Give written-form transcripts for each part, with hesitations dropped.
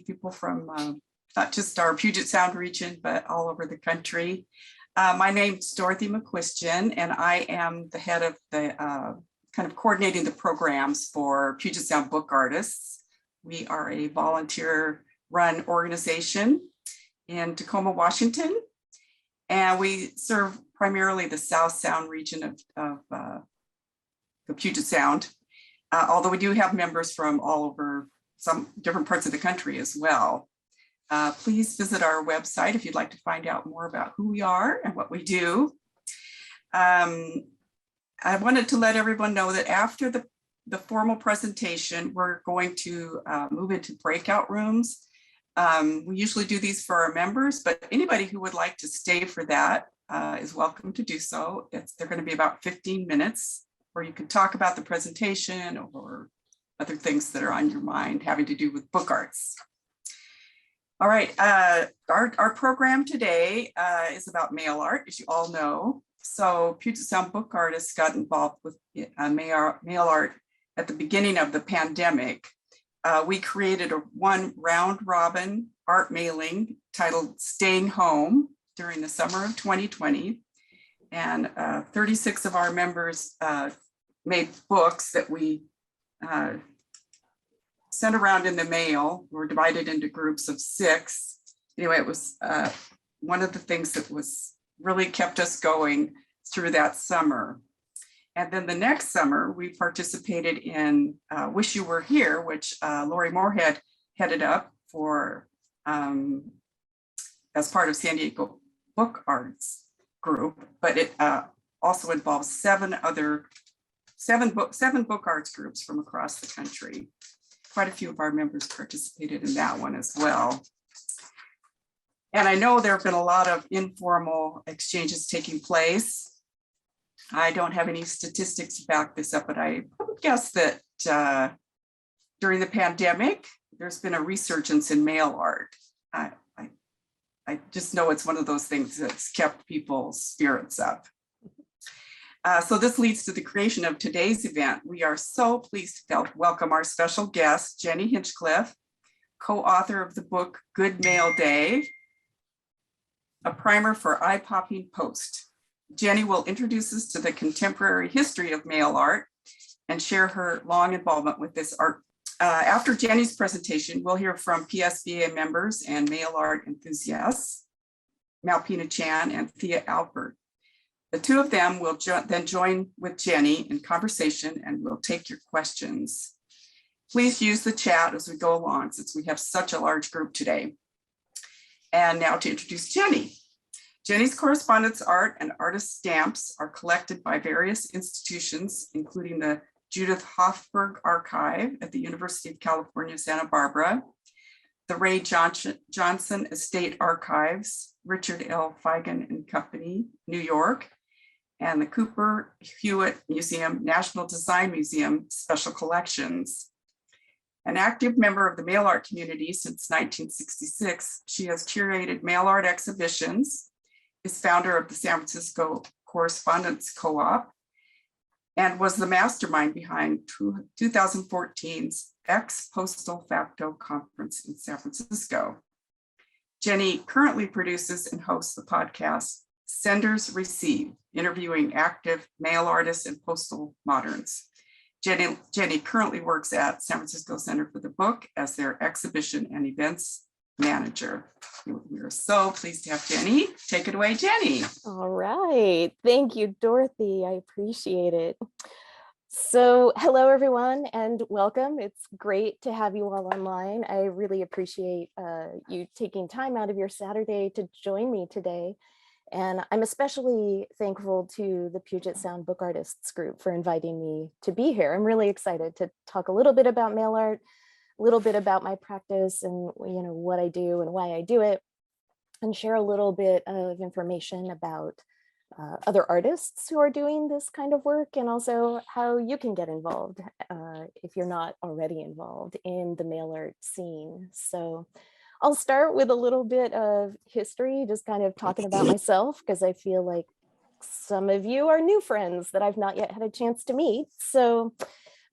people from not just our Puget Sound region, but all over the country. My name's Dorothy Mcchristian, and I am the head of the kind of coordinating the programs for Puget Sound book artists. We are a volunteer-run organization in Tacoma, Washington, and we serve primarily the South Sound region of the Puget Sound, although we do have members from all over some different parts of the country as well. Please visit our website if you'd like to find out more about who we are and what we do. I wanted to let everyone know that after the formal presentation, we're going to move into breakout rooms. We usually do these for our members, but anybody who would like to stay for that is welcome to do so. They're going to be about 15 minutes, where you can talk about the presentation or other things that are on your mind having to do with book arts. All right, our program today is about mail art, as you all know. So Puget Sound book artists got involved with mail art at the beginning of the pandemic. We created one round robin art mailing titled Staying Home during the summer of 2020. And 36 of our members made books that we sent around in the mail. We're divided into groups of 6. Anyway, it was one of the things that was really kept us going through that summer. And then the next summer, we participated in Wish You Were Here, which Lori Moorhead headed up for as part of San Diego Book Arts group, but it also involves 7 book arts groups from across the country. Quite a few of our members participated in that one as well. And I know there have been a lot of informal exchanges taking place. I don't have any statistics to back this up, but I would guess that during the pandemic, there's been a resurgence in mail art. I just know it's one of those things that's kept people's spirits up. So this leads to the creation of today's event. We are so pleased to welcome our special guest, Jennie Hinchcliff, co-author of the book Good Mail Day, a primer for eye-popping post. Jennie will introduce us to the contemporary history of mail art and share her long involvement with this art. After Jennie's presentation, we'll hear from PSBA members and mail art enthusiasts, Malpina Chan and Thea Albert. The two of them will then join with Jennie in conversation, and we'll take your questions. Please use the chat as we go along, since we have such a large group today. And now to introduce Jennie. Jennie's correspondence art and artist stamps are collected by various institutions, including the Judith Hoffberg Archive at the University of California, Santa Barbara, the Ray Johnson Estate Archives, Richard L. Feigen and Company, New York, and the Cooper Hewitt Museum, National Design Museum Special Collections. An active member of the mail art community since 1966, she has curated mail art exhibitions, is founder of the San Francisco Correspondence Co-op, and was the mastermind behind 2014's Postal Facto conference in San Francisco. Jennie currently produces and hosts the podcast Senders Receive, interviewing active mail artists and postal moderns. Jennie currently works at San Francisco Center for the Book as their exhibition and events manager. We are so pleased to have Jennie. Take it away, Jennie. All right. Thank you, Dorothy. I appreciate it. So hello, everyone, and welcome. It's great to have you all online. I really appreciate you taking time out of your Saturday to join me today. And I'm especially thankful to the Puget Sound Book Artists Group for inviting me to be here. I'm really excited to talk a little bit about mail art, a little bit about my practice and what I do and why I do it, and share a little bit of information about other artists who are doing this kind of work, and also how you can get involved if you're not already involved in the mail art scene. So I'll start with a little bit of history, just kind of talking about myself, because I feel like some of you are new friends that I've not yet had a chance to meet. So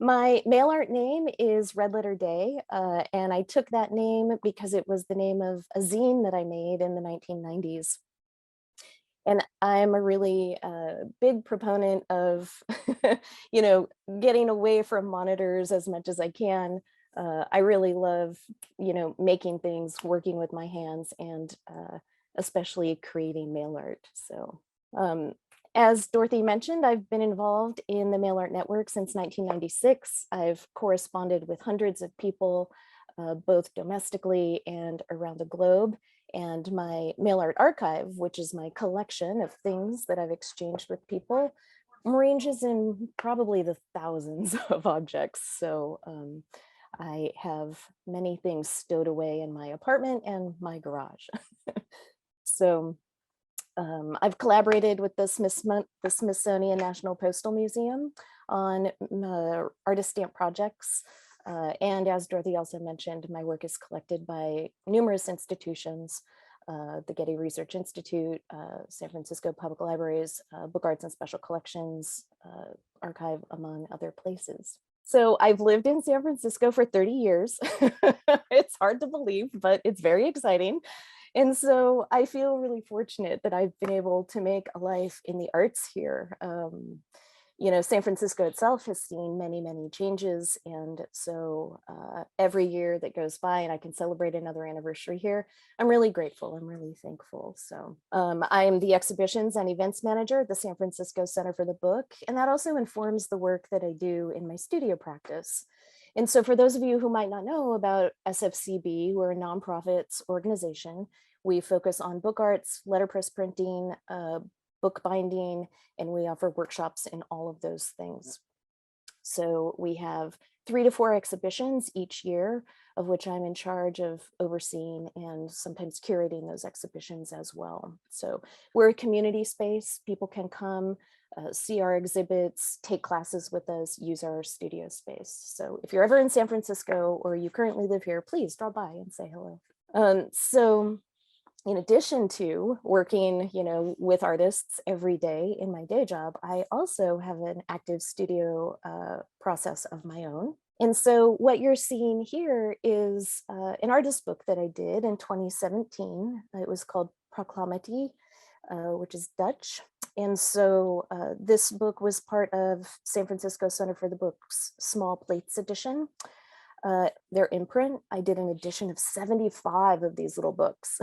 My mail art name is Red Letter Day, and I took that name because it was the name of a zine that I made in the 1990s. And I'm a really big proponent of, getting away from monitors as much as I can. I really love, making things, working with my hands, and especially creating mail art. So as Dorothy mentioned, I've been involved in the Mail Art Network since 1996. I've corresponded with hundreds of people, both domestically and around the globe. And my mail art archive, which is my collection of things that I've exchanged with people, ranges in probably the thousands of objects. So I have many things stowed away in my apartment and my garage. So I've collaborated with the Smithsonian National Postal Museum on Artistamps projects. And as Dorothy also mentioned, my work is collected by numerous institutions, the Getty Research Institute, San Francisco Public Libraries, Book Arts and Special Collections Archive, among other places. So I've lived in San Francisco for 30 years. It's hard to believe, but it's very exciting. And so I feel really fortunate that I've been able to make a life in the arts here. San Francisco itself has seen many, many changes. And so every year that goes by and I can celebrate another anniversary here, I'm really grateful. I'm really thankful. So I'm the exhibitions and events manager at the San Francisco Center for the Book. And that also informs the work that I do in my studio practice. And so for those of you who might not know about SFCB, we're a nonprofit organization. We focus on book arts, letterpress printing, book binding, and we offer workshops in all of those things. So we have 3 to 4 exhibitions each year, of which I'm in charge of overseeing and sometimes curating those exhibitions as well. So we're a community space. People can come, see our exhibits, take classes with us, use our studio space. So if you're ever in San Francisco or you currently live here, please drop by and say hello. So in addition to working, with artists every day in my day job, I also have an active studio process of my own. And so what you're seeing here is an artist book that I did in 2017. It was called Proclamati, which is Dutch. And so this book was part of San Francisco Center for the Book's Small Plates edition. Their imprint, I did an edition of 75 of these little books.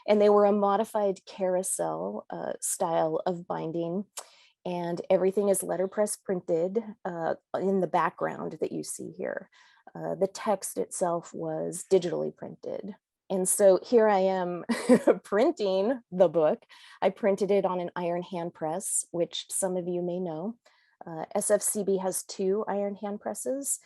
And they were a modified carousel style of binding. And everything is letterpress printed in the background that you see here. The text itself was digitally printed. And so here I am printing the book. I printed it on an iron hand press, which some of you may know. SFCB has 2 iron hand presses.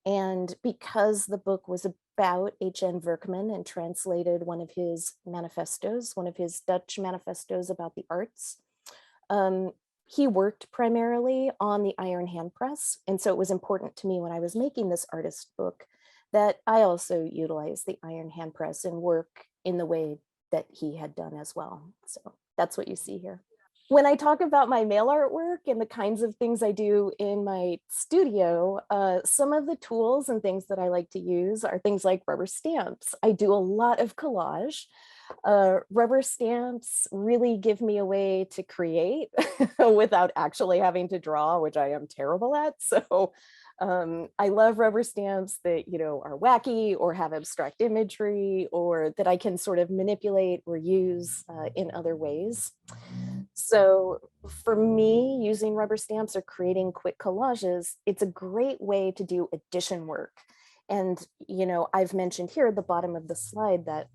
And because the book was about H.N. Verkman and translated one of his manifestos, one of his Dutch manifestos about the arts, he worked primarily on the iron hand press. And so it was important to me when I was making this artist book that I also utilize the iron hand press and work in the way that he had done as well. So that's what you see here. When I talk about my mail artwork and the kinds of things I do in my studio, some of the tools and things that I like to use are things like rubber stamps. I do a lot of collage. Rubber stamps really give me a way to create without actually having to draw, which I am terrible at. So I love rubber stamps that, are wacky or have abstract imagery or that I can sort of manipulate or use in other ways. So for me, using rubber stamps or creating quick collages, it's a great way to do addition work. And, I've mentioned here at the bottom of the slide that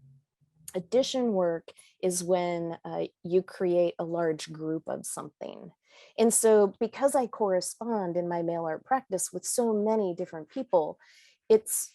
addition work is when you create a large group of something. And so because I correspond in my mail art practice with so many different people, it's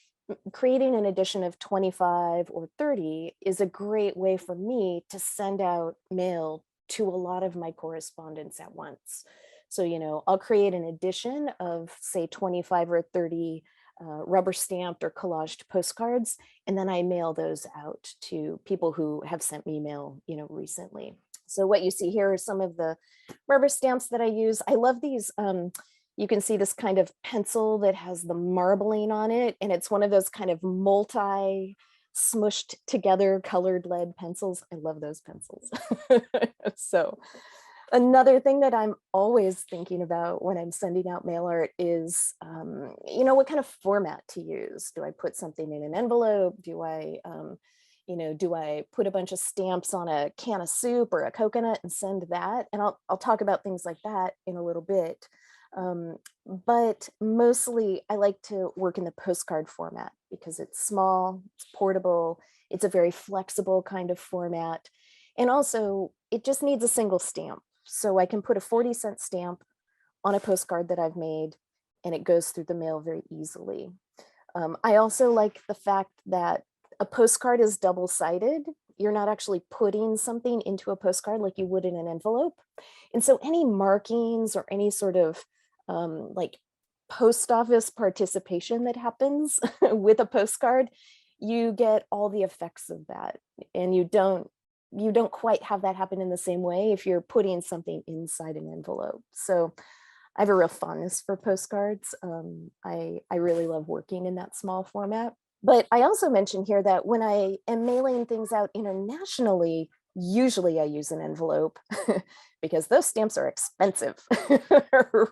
creating an edition of 25 or 30 is a great way for me to send out mail to a lot of my correspondents at once. So, I'll create an edition of say 25 or 30 rubber stamped or collaged postcards, and then I mail those out to people who have sent me mail, recently. So what you see here are some of the rubber stamps that I use. I love these, you can see this kind of pencil that has the marbling on it. And it's one of those kind of multi smushed together colored lead pencils. I love those pencils. So another thing that I'm always thinking about when I'm sending out mail art is, what kind of format to use. Do I put something in an envelope? Do I put a bunch of stamps on a can of soup or a coconut and send that? And I'll talk about things like that in a little bit. But mostly I like to work in the postcard format because it's small, it's portable, it's a very flexible kind of format. And also it just needs a single stamp. So I can put a 40-cent stamp on a postcard that I've made and it goes through the mail very easily. I also like the fact that a postcard is double-sided. You're not actually putting something into a postcard like you would in an envelope. And so any markings or any sort of like post office participation that happens with a postcard, you get all the effects of that. And you don't quite have that happen in the same way if you're putting something inside an envelope. So I have a real fondness for postcards. I really love working in that small format. But I also mentioned here that when I am mailing things out internationally, usually I use an envelope because those stamps are expensive,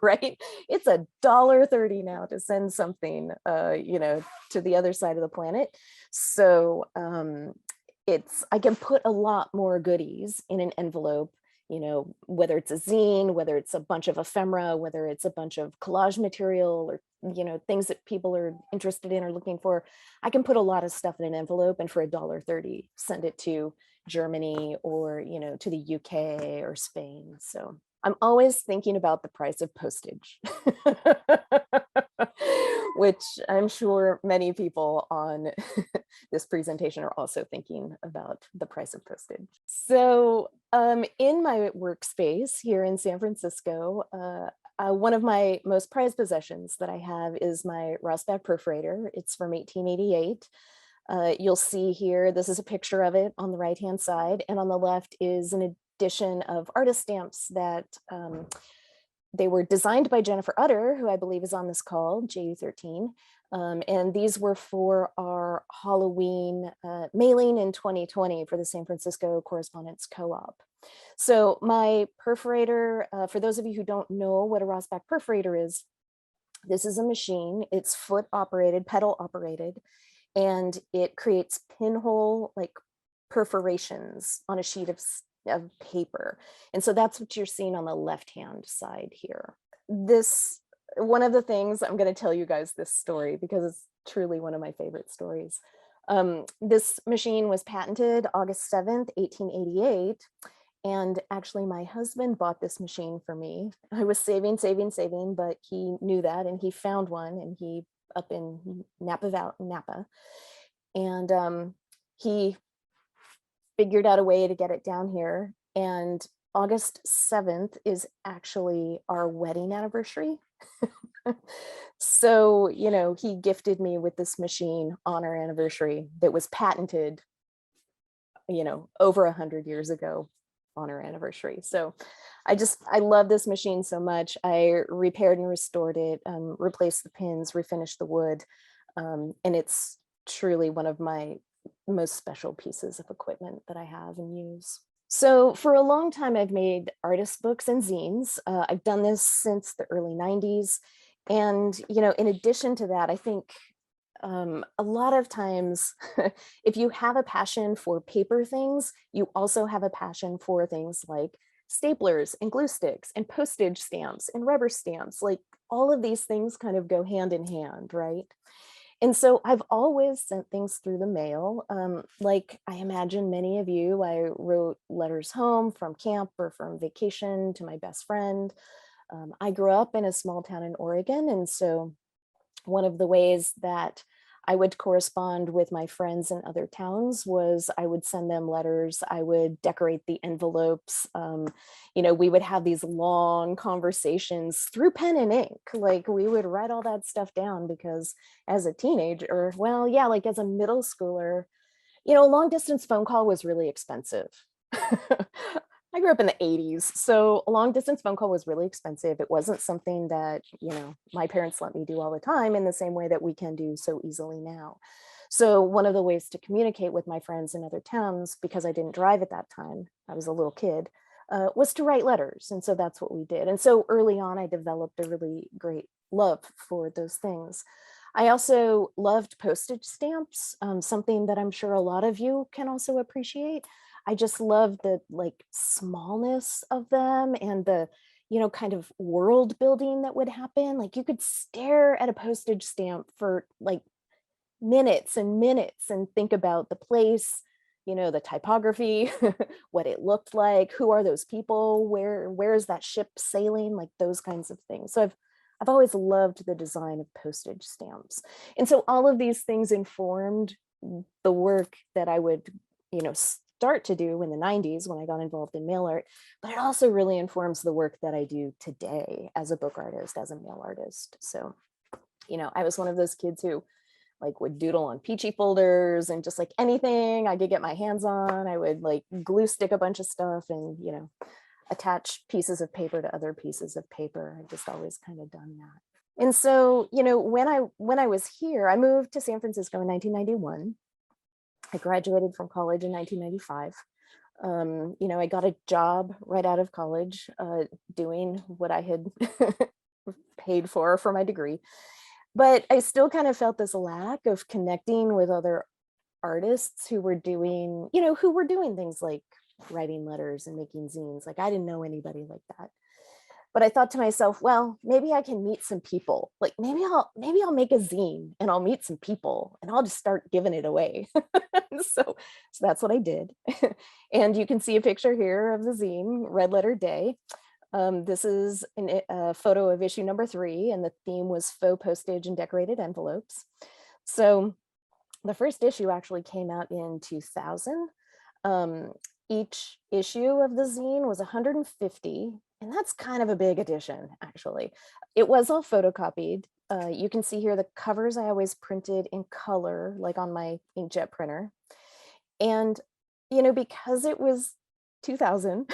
right? It's $1.30 now to send something, to the other side of the planet. So I can put a lot more goodies in an envelope, whether it's a zine, whether it's a bunch of ephemera, whether it's a bunch of collage material or, things that people are interested in or looking for. I can put a lot of stuff in an envelope and for $1.30, send it to Germany or, to the UK or Spain. So I'm always thinking about the price of postage, which I'm sure many people on this presentation are also thinking about the price of postage. So in my workspace here in San Francisco, one of my most prized possessions that I have is my Rosbach perforator. It's from 1888. You'll see here, this is a picture of it on the right-hand side, and on the left is an edition of Artistamps that they were designed by Jennifer Utter, who I believe is on this call, JU13. And these were for our Halloween mailing in 2020 for the San Francisco Correspondence Co-op. So my perforator, for those of you who don't know what a Rosbach perforator is, this is a machine. It's foot operated, pedal operated, and it creates pinhole like perforations on a sheet of paper. And so that's what you're seeing on the left-hand side here. One of the things, I'm going to tell you guys this story because it's truly one of my favorite stories. This machine was patented August 7th, 1888. And actually my husband bought this machine for me. I was saving, but he knew that and he found one, and he up in Napa. And he figured out a way to get it down here. And August 7th is actually our wedding anniversary. So, he gifted me with this machine on our anniversary that was patented, over 100 years ago on our anniversary. So I love this machine so much. I repaired and restored it, replaced the pins, refinished the wood. And it's truly one of my most special pieces of equipment that I have and use. So for a long time, I've made artist books and zines. I've done this since the early 90s. And, in addition to that, I think a lot of times, if you have a passion for paper things, you also have a passion for things like staplers and glue sticks and postage stamps and rubber stamps. Like all of these things kind of go hand in hand, right? And so I've always sent things through the mail. Like I imagine many of you, I wrote letters home from camp or from vacation to my best friend. I grew up in a small town in Oregon. And so one of the ways that I would correspond with my friends in other towns was I would send them letters. I would decorate the envelopes. We would have these long conversations through pen and ink. Like we would write all that stuff down because as a teenager, like as a middle schooler, a long distance phone call was really expensive. I grew up in the 80s, so a long distance phone call was really expensive. It wasn't something that, my parents let me do all the time in the same way that we can do so easily now. So one of the ways to communicate with my friends in other towns, because I didn't drive at that time, I was a little kid, was to write letters. And so that's what we did. And so early on, I developed a really great love for those things. I also loved postage stamps, something that I'm sure a lot of you can also appreciate. I just love the smallness of them and the, kind of world building that would happen. Like you could stare at a postage stamp for like minutes and minutes and think about the place, the typography, what it looked like, who are those people, where is that ship sailing, like those kinds of things. So I've always loved the design of postage stamps. And so all of these things informed the work that I would, start to do in the 90s when I got involved in mail art, but it also really informs the work that I do today as a book artist, as a mail artist. So, I was one of those kids who like would doodle on peachy folders and just like anything I could get my hands on. I would like glue stick a bunch of stuff and, attach pieces of paper to other pieces of paper. I just always kind of done that. And so, when I was here, I moved to San Francisco in 1991. I graduated from college in 1995. I got a job right out of college doing what I had paid for my degree. But I still kind of felt this lack of connecting with other artists who were doing, things like writing letters and making zines. Like I didn't know anybody like that. But I thought to myself, well, maybe I can meet some people. Like maybe I'll make a zine and I'll meet some people and I'll just start giving it away. so that's what I did. And you can see a picture here of the zine, Red Letter Day. This is a photo of issue number 3, and the theme was faux postage and decorated envelopes. So the first issue actually came out in 2000. Each issue of the zine was 150, and that's kind of a big edition, actually. It was all photocopied. You can see here the covers I always printed in color, like on my inkjet printer. And, because it was 2000,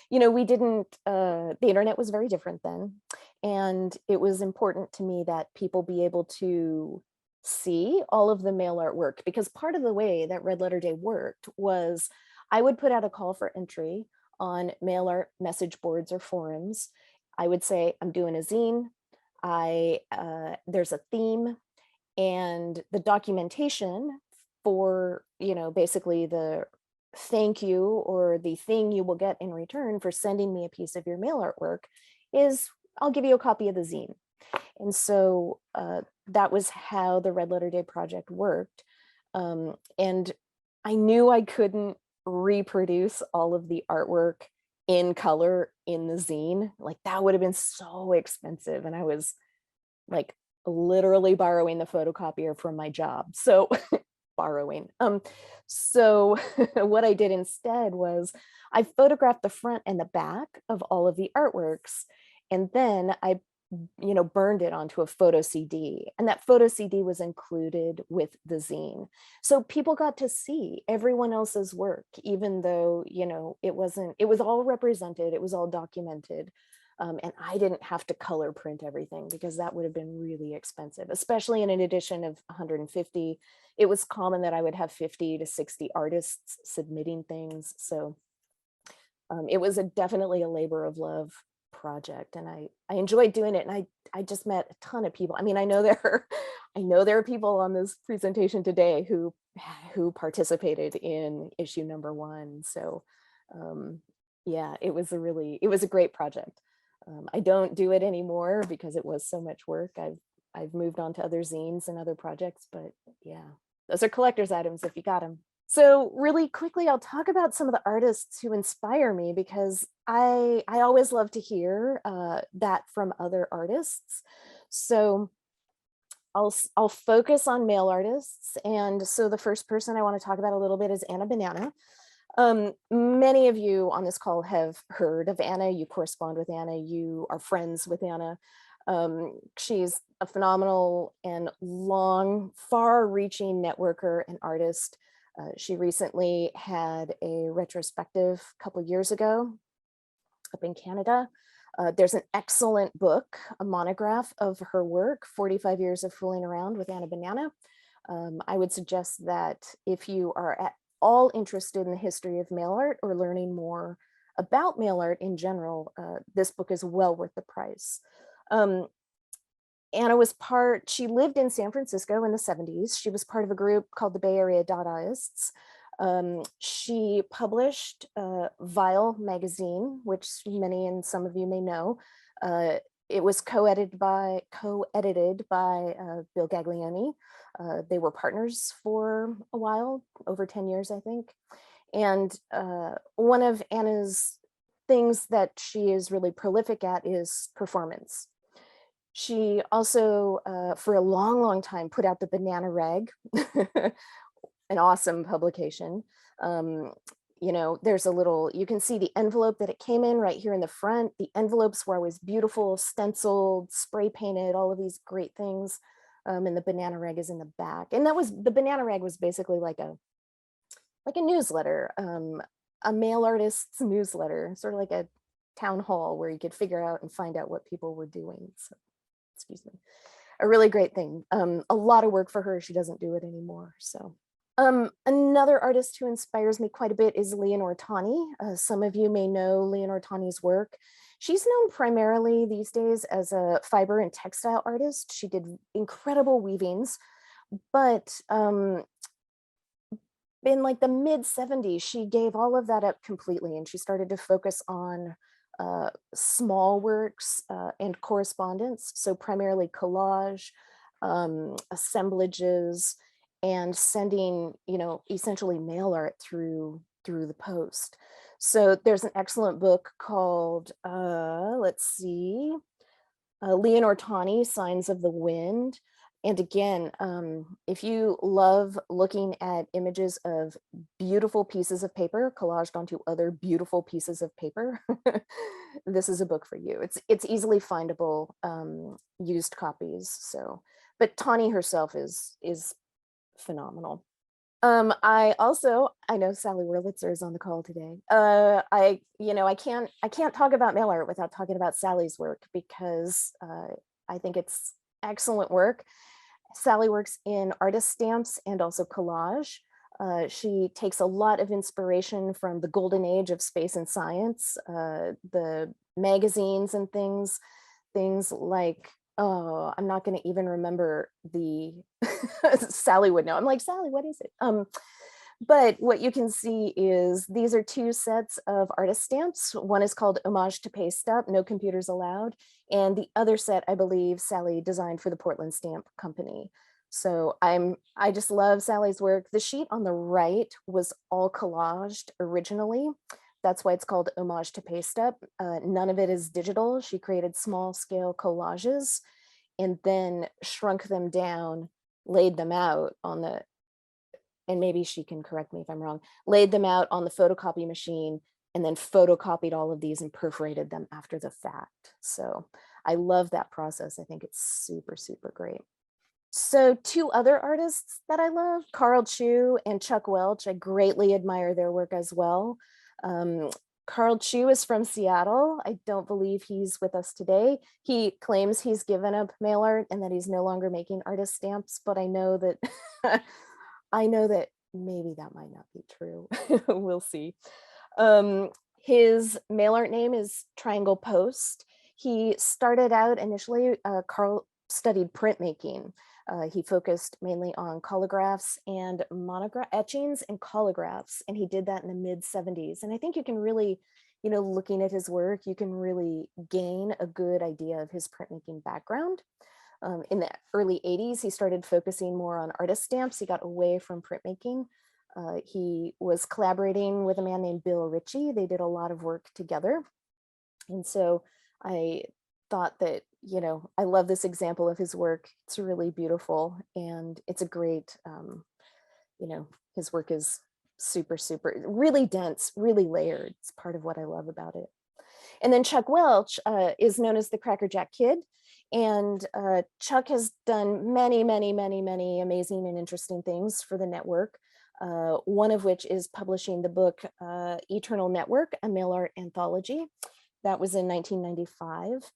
we didn't, the internet was very different then. And it was important to me that people be able to see all of the mail artwork, because part of the way that Red Letter Day worked was I would put out a call for entry on mail art message boards or forums. I would say, I'm doing a zine. There's a theme, and the documentation for, basically the thank you or the thing you will get in return for sending me a piece of your mail artwork is I'll give you a copy of the zine. And so that was how the Red Letter Day project worked. And I knew I couldn't reproduce all of the artwork in color in the zine. Like that would have been so expensive. And I was like literally borrowing the photocopier from my job. So borrowing. So what I did instead was I photographed the front and the back of all of the artworks. And then I burned it onto a photo CD, and that photo CD was included with the zine. So people got to see everyone else's work, even though, it was all represented, it was all documented. And I didn't have to color print everything because that would have been really expensive, especially in an edition of 150. It was common that I would have 50 to 60 artists submitting things. So it was definitely a labor of love project, and I enjoyed doing it, and I just met a ton of people. I mean, I know there are people on this presentation today who participated in issue number 1. So yeah, it was a great project. I don't do it anymore because it was so much work. I've moved on to other zines and other projects, but yeah, those are collector's items if you got them. So really quickly, I'll talk about some of the artists who inspire me, because I always love to hear that from other artists. So I'll focus on male artists. And so the first person I want to talk about a little bit is Anna Banana. Many of you on this call have heard of Anna. You correspond with Anna. You are friends with Anna. She's a phenomenal and long, far-reaching networker and artist. She recently had a retrospective a couple years ago up in Canada. There's an excellent book, a monograph of her work, 45 Years of Fooling Around with Anna Banana. I would suggest that if you are at all interested in the history of mail art or learning more about mail art in general, this book is well worth the price. Anna she lived in San Francisco in the 70s. She was part of a group called the Bay Area Dadaists. She published Vile magazine, which many and some of you may know. It was co-edited by Bill Gaglione. They were partners for a while, over 10 years, I think. And one of Anna's things that she is really prolific at is performance. She also, for a long, long time, put out the Banana Rag, an awesome publication. You know, there's a little, you can see the envelope that it came in right here in the front. The envelopes were always beautiful, stenciled, spray painted, all of these great things. And the Banana Rag is in the back. And the Banana Rag was basically like a newsletter, a mail artist's newsletter, sort of like a town hall where you could figure out and find out what people were doing. So, excuse me, a really great thing. A lot of work for her. She doesn't do it anymore. So another artist who inspires me quite a bit is Leonortani. Some of you may know Leonortani's work. She's known primarily these days as a fiber and textile artist. She did incredible weavings, but in like the mid 70s, she gave all of that up completely, and she started to focus on small works and correspondence. So primarily collage, assemblages, and sending, you know, essentially mail art through the post. So there's an excellent book called, let's see, Leonortani, Signs of the Wind. And again, if you love looking at images of beautiful pieces of paper collaged onto other beautiful pieces of paper, this is a book for you. It's easily findable, used copies. So, but Tani herself is phenomenal. I know Sally Wurlitzer is on the call today. I can't talk about mail art without talking about Sally's work, because I think it's excellent work. Sally works in Artistamps and also collage. She takes a lot of inspiration from the golden age of space and science, the magazines and things like, oh, I'm not going to even remember the Sally would know. I'm like, Sally, what is it? But what you can see is these are two sets of artist stamps. One is called Homage to Paste Up, No Computers Allowed. And the other set, I believe, Sally designed for the Portland Stamp Company. So I just love Sally's work. The sheet on the right was all collaged originally. That's why it's called Homage to Paste Up. None of it is digital. She created small scale collages and then shrunk them down, laid them out on the, and maybe she can correct me if I'm wrong, laid them out on the photocopy machine and then photocopied all of these and perforated them after the fact. So I love that process. I think it's super, super great. So two other artists that I love, Carl Chu and Chuck Welch, I greatly admire their work as well. Carl Chu is from Seattle. I don't believe he's with us today. He claims he's given up mail art and that he's no longer making artist stamps, but I know that maybe that might not be true. We'll see. His mail art name is Triangle Post. He started out initially, Carl studied printmaking. He focused mainly on collagraphs and etchings and collagraphs, and he did that in the mid 70s. And I think you can really, looking at his work, you can really gain a good idea of his printmaking background. In the early 80s, he started focusing more on artist stamps. He got away from printmaking. He was collaborating with a man named Bill Ritchie. They did a lot of work together. And so I thought that, I love this example of his work. It's really beautiful. And it's a great, his work is super, super, really dense, really layered. It's part of what I love about it. And then Chuck Welch is known as the Cracker Jack Kid. And Chuck has done many, many, many, many amazing and interesting things for the network. one of which is publishing the book Eternal Network, a mail art anthology. That was in 1995.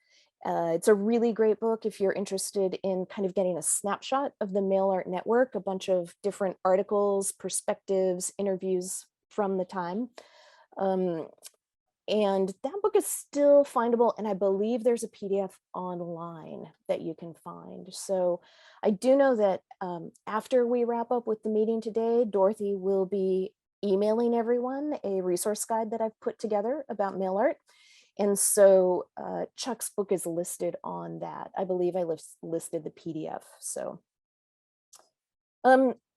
It's a really great book if you're interested in kind of getting a snapshot of the mail art network, a bunch of different articles, perspectives, interviews from the time. And that book is still findable, and I believe there's a PDF online that you can find. So I do know that after we wrap up with the meeting today, Dorothy will be emailing everyone a resource guide that I've put together about mail art. And so Chuck's book is listed on that. I believe I listed the PDF. So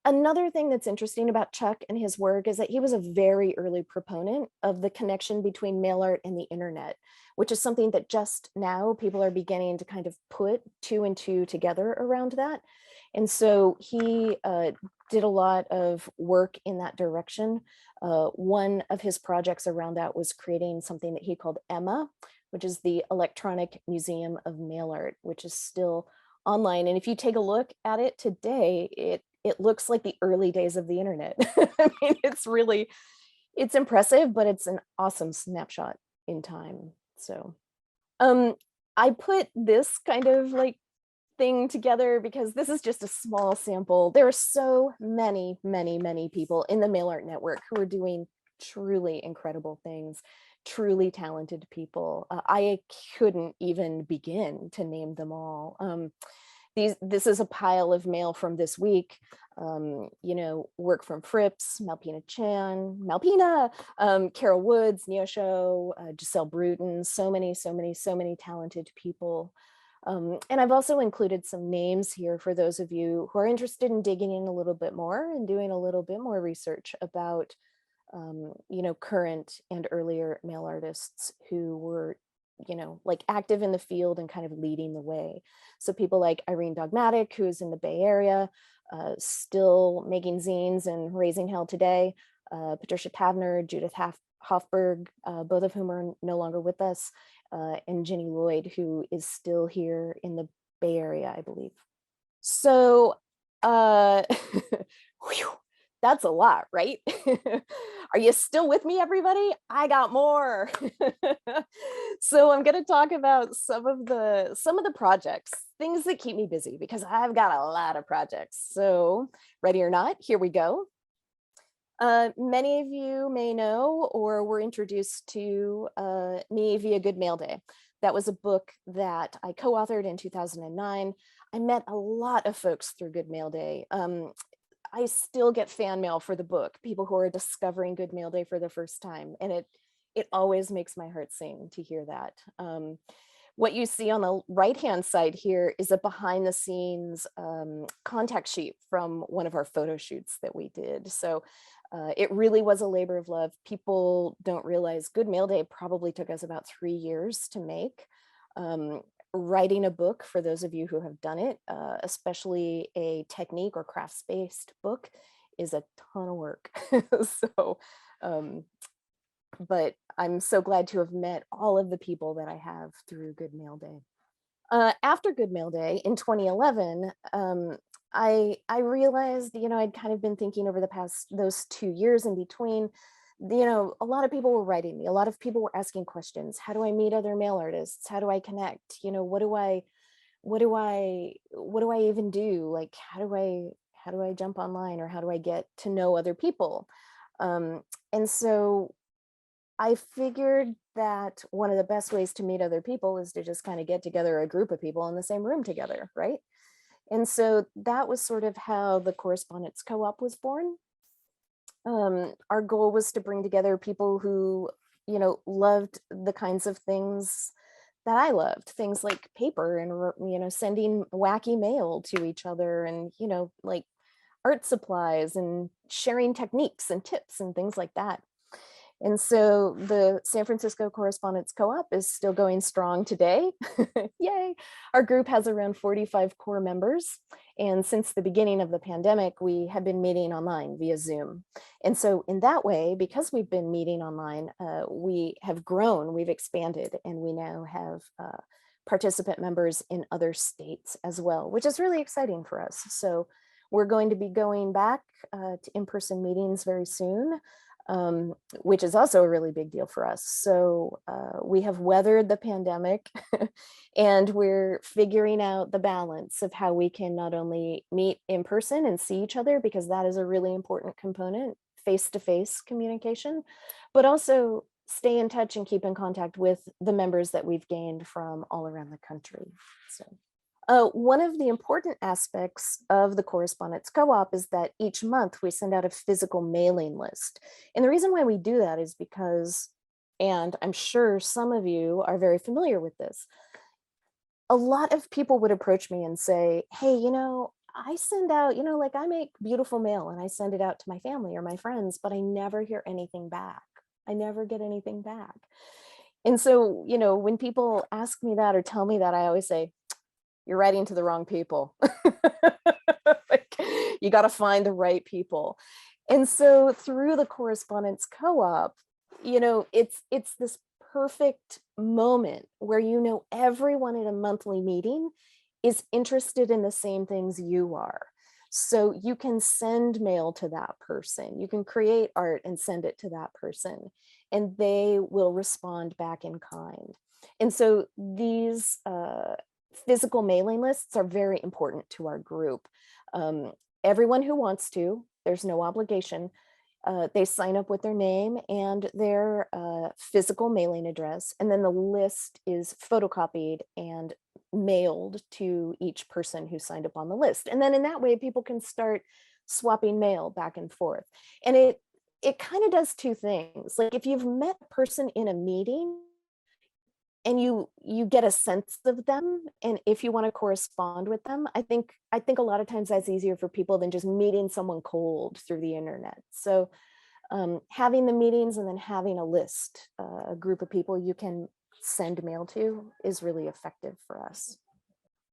another thing that's interesting about Chuck and his work is that he was a very early proponent of the connection between mail art and the internet, which is something that just now people are beginning to kind of put two and two together around that. And so he did a lot of work in that direction. One of his projects around that was creating something that he called EMMA, which is the Electronic Museum of Mail Art, which is still online. And if you take a look at it today, it looks like the early days of the internet. I mean, it's impressive, but it's an awesome snapshot in time. So I put this kind of like thing together because this is just a small sample. There are so many people in the mail art network who are doing truly incredible things, truly talented people. I couldn't even begin to name them all. This is a pile of mail from this week. Work from Fripps, Malpina, Carol Woods, Neosho, Giselle Bruton, so many talented people. And I've also included some names here for those of you who are interested in digging in a little bit more and doing a little bit more research about, current and earlier mail artists who were, like active in the field and kind of leading the way. So people like Irene Dogmatic, who's in the Bay Area, still making zines and raising hell today. Patricia Pavner, Judith Hofberg, both of whom are no longer with us, and Ginny Lloyd, who is still here in the Bay Area, I believe. So that's a lot, right? Are you still with me, everybody? I got more. So I'm going to talk about some of the projects, things that keep me busy, because I've got a lot of projects. So ready or not, here we go. Many of you may know or were introduced to me via Good Mail Day. That was a book that I co-authored in 2009. I met a lot of folks through Good Mail Day. I still get fan mail for the book, people who are discovering Good Mail Day for the first time. And it always makes my heart sing to hear that. What you see on the right-hand side here is a behind the scenes contact sheet from one of our photo shoots that we did. So it really was a labor of love. People don't realize Good Mail Day probably took us about 3 years to make. Writing a book, for those of you who have done it, especially a technique or crafts-based book, is a ton of work. So, but I'm so glad to have met all of the people that I have through Good Mail Day. After Good Mail Day in 2011, I realized, I'd kind of been thinking over those 2 years in between, a lot of people were writing me, a lot of people were asking questions. How do I meet other mail artists? How do I connect? What do I even do? Like, how do I jump online, or how do I get to know other people? And so I figured that one of the best ways to meet other people is to just kind of get together a group of people in the same room together, right? And so that was sort of how the Correspondence Co-op was born. Our goal was to bring together people who, loved the kinds of things that I loved, things like paper and, sending wacky mail to each other, and, like art supplies and sharing techniques and tips and things like that. And so the San Francisco Correspondence Co-op is still going strong today. Yay. Our group has around 45 core members. And since the beginning of the pandemic, we have been meeting online via Zoom. And so in that way, because we've been meeting online, we have grown, we've expanded, and we now have participant members in other states as well, which is really exciting for us. So we're going to be going back to in-person meetings very soon, which is also a really big deal for us. So we have weathered the pandemic and we're figuring out the balance of how we can not only meet in person and see each other, because that is a really important component, face-to-face communication, but also stay in touch and keep in contact with the members that we've gained from all around the country. So one of the important aspects of the correspondence co-op is that each month we send out a physical mailing list. And the reason why we do that is because, and I'm sure some of you are very familiar with this, a lot of people would approach me and say, hey, I send out, like I make beautiful mail and I send it out to my family or my friends, but I never hear anything back. I never get anything back. And so, when people ask me that or tell me that, I always say, you're writing to the wrong people. Like, you got to find the right people. And so through the correspondence co-op, it's this perfect moment where everyone at a monthly meeting is interested in the same things you are. So you can send mail to that person, you can create art and send it to that person, and they will respond back in kind. And so these physical mailing lists are very important to our group. Everyone who wants to, there's no obligation, they sign up with their name and their physical mailing address, and then the list is photocopied and mailed to each person who signed up on the list. And then in that way, people can start swapping mail back and forth. And it kind of does two things. Like if you've met a person in a meeting and you get a sense of them, and if you want to correspond with them, I think a lot of times that's easier for people than just meeting someone cold through the internet. So having the meetings and then having a list, a group of people you can send mail to, is really effective for us.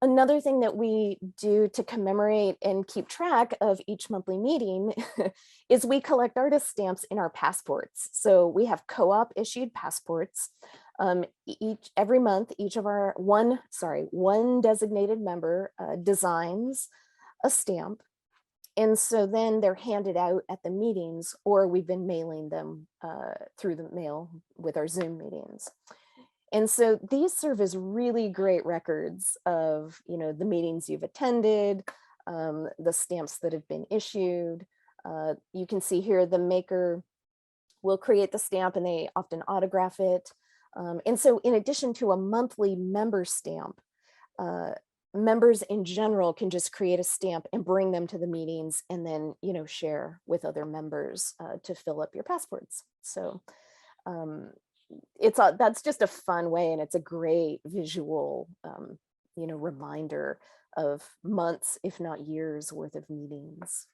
Another thing that we do to commemorate and keep track of each monthly meeting is we collect artist stamps in our passports. So we have co-op issued passports. Every month, each of our one designated member designs a stamp. And so then they're handed out at the meetings, or we've been mailing them through the mail with our Zoom meetings. And so these serve as really great records of, the meetings you've attended, the stamps that have been issued. You can see here the maker will create the stamp and they often autograph it. And so in addition to a monthly member stamp, members in general can just create a stamp and bring them to the meetings and then, share with other members to fill up your passports. So that's just a fun way, and it's a great visual, reminder of months, if not years worth of meetings.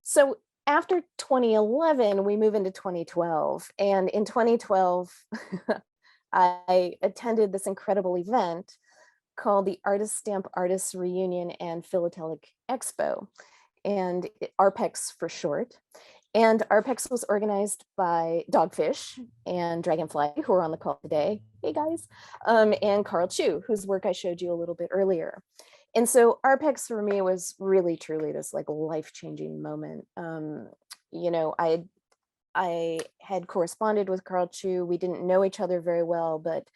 So after 2011, we move into 2012, and in 2012, I attended this incredible event called the Artistamp Artists Reunion and Philatelic Expo, and ARPEX for short. And ARPEX was organized by Dogfish and Dragonfly, who are on the call today. Hey guys, and Carl Chu, whose work I showed you a little bit earlier. And so ARPEX for me was really, truly this like life-changing moment. I had corresponded with Carl Chu. We didn't know each other very well, but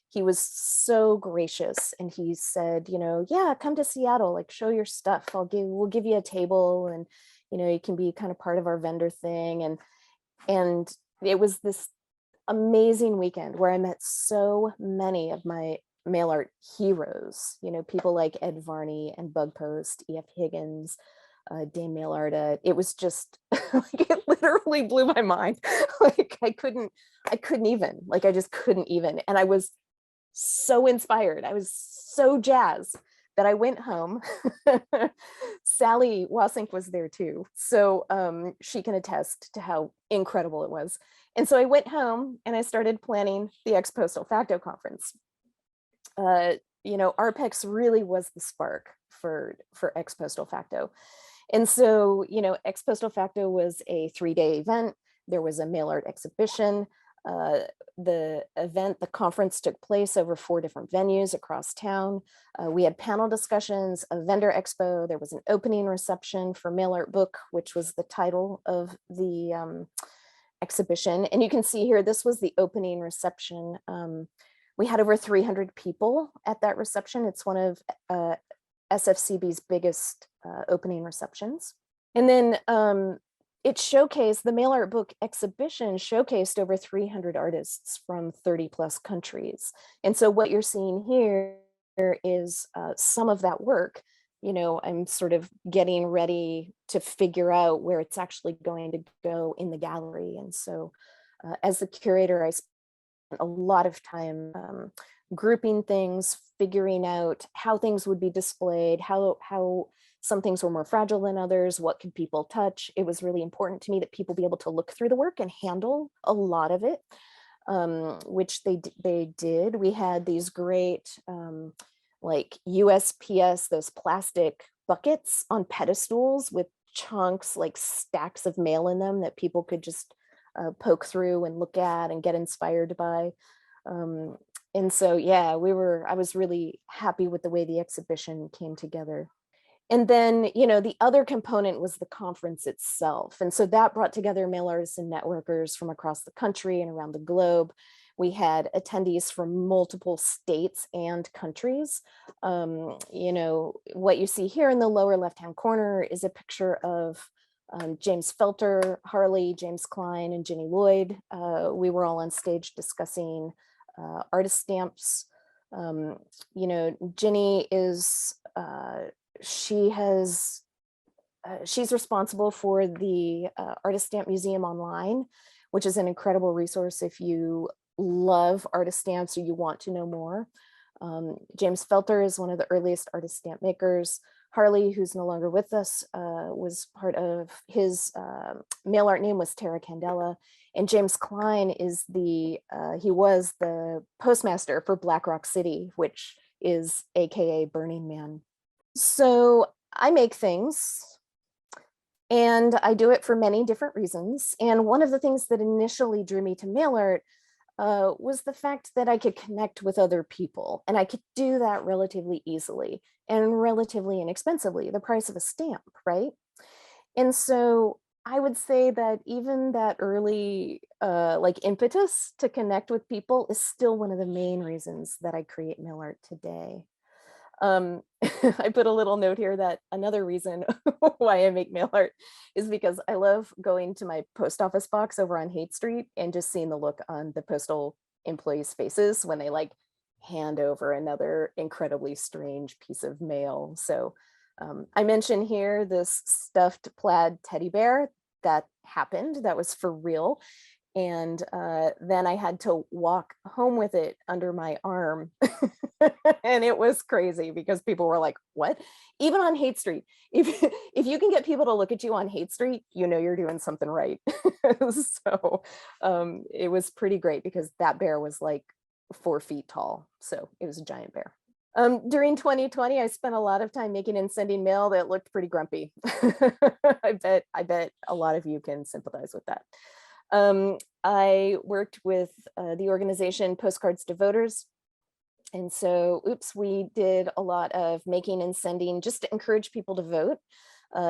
he was so gracious, and he said, yeah, come to Seattle, like show your stuff. We'll give you a table, and you can be kind of part of our vendor thing. And it was this amazing weekend where I met so many of my mail art heroes, people like Ed Varney and Bug Post, E.F. Higgins, Dame Mail Arta. It was just like, it literally blew my mind. Like I just couldn't even. And I was so inspired. I was so jazzed that I went home. Sally Wasink was there too. So she can attest to how incredible it was. And so I went home and I started planning the ex-Postal Facto conference. ARPEX really was the spark for ex-Postal Facto. And so, ex-Postal Facto was a 3-day event. There was a mail art exhibition. The event, the conference took place over 4 different venues across town. We had panel discussions, a vendor expo, there was an opening reception for Mail Art Book, which was the title of the exhibition. And you can see here, this was the opening reception. We had over 300 people at that reception. It's one of SFCB's biggest opening receptions. And then it showcased, the Mail Art Book exhibition showcased over 300 artists from 30+ countries. And so what you're seeing here is some of that work. You know, I'm sort of getting ready to figure out where it's actually going to go in the gallery. And so as the curator, I spent a lot of time grouping things, figuring out how things would be displayed, how some things were more fragile than others, what could people touch. It was really important to me that people be able to look through the work and handle a lot of it, which they did. We had these great like USPS, those plastic buckets on pedestals with chunks, like stacks of mail in them that people could just poke through and look at and get inspired by. And so, yeah, I was really happy with the way the exhibition came together. And then, you know, the other component was the conference itself. And so that brought together mail artists and networkers from across the country and around the globe. We had attendees from multiple states and countries. You know, what you see here in the lower left-hand corner is a picture of James Felter, Harley, James Cline, and Ginny Lloyd. We were all on stage discussing Artistamps. You know, Ginny is, she's responsible for the Artistamp Museum Online, which is an incredible resource if you love Artistamps or you want to know more. James Felter is one of the earliest Artistamp makers. Harley, who's no longer with us, was part of his mail art name was Terra Candella. And James Cline is he was the postmaster for Black Rock City, which is AKA Burning Man. So I make things and I do it for many different reasons. And one of the things that initially drew me to mail art was the fact that I could connect with other people, and I could do that relatively easily and relatively inexpensively, the price of a stamp, right? And so I would say that even that early like impetus to connect with people is still one of the main reasons that I create mail art today. I put a little note here that another reason why I make mail art is because I love going to my post office box over on Haight Street and just seeing the look on the postal employees' faces when they like hand over another incredibly strange piece of mail. So I mentioned here this stuffed plaid teddy bear that happened, that was for real. And then I had to walk home with it under my arm. And it was crazy because people were like, what? Even on Haight Street, if you can get people to look at you on Haight Street, you know you're doing something right. So it was pretty great because that bear was like 4 feet tall. So it was a giant bear. During 2020, I spent a lot of time making and sending mail that looked pretty grumpy. I bet a lot of you can sympathize with that. I worked with the organization Postcards to Voters. And so, we did a lot of making and sending just to encourage people to vote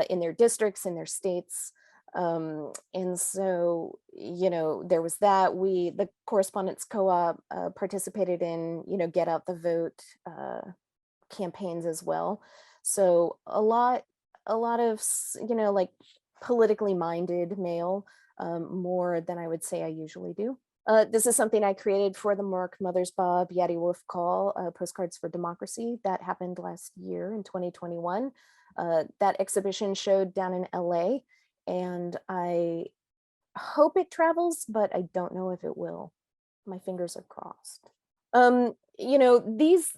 in their districts, in their states. And so, you know, there was that. The Correspondence Co-op participated in, you know, Get Out the Vote campaigns as well. So a lot of, you know, like politically minded mail, more than I would say I usually do. This is something I created for the Mark Mothers Bob Yaddy Wolf Call, Postcards for Democracy, that happened last year in 2021. That exhibition showed down in LA, and I hope it travels, but I don't know if it will. My fingers are crossed. You know, these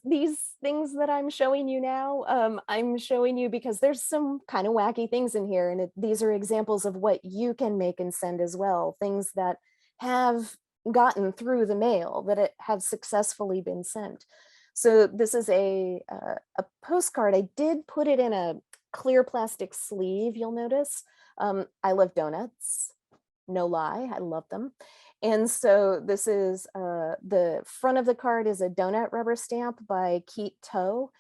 things that I'm showing you now, I'm showing you because there's some kind of wacky things in here, and these are examples of what you can make and send as well, things that have gotten through the mail, that have successfully been sent. So this is a postcard. I did put it in a clear plastic sleeve, you'll notice. I love donuts, no lie, I love them. And so this is the front of the card is a donut rubber stamp by Keith Toe.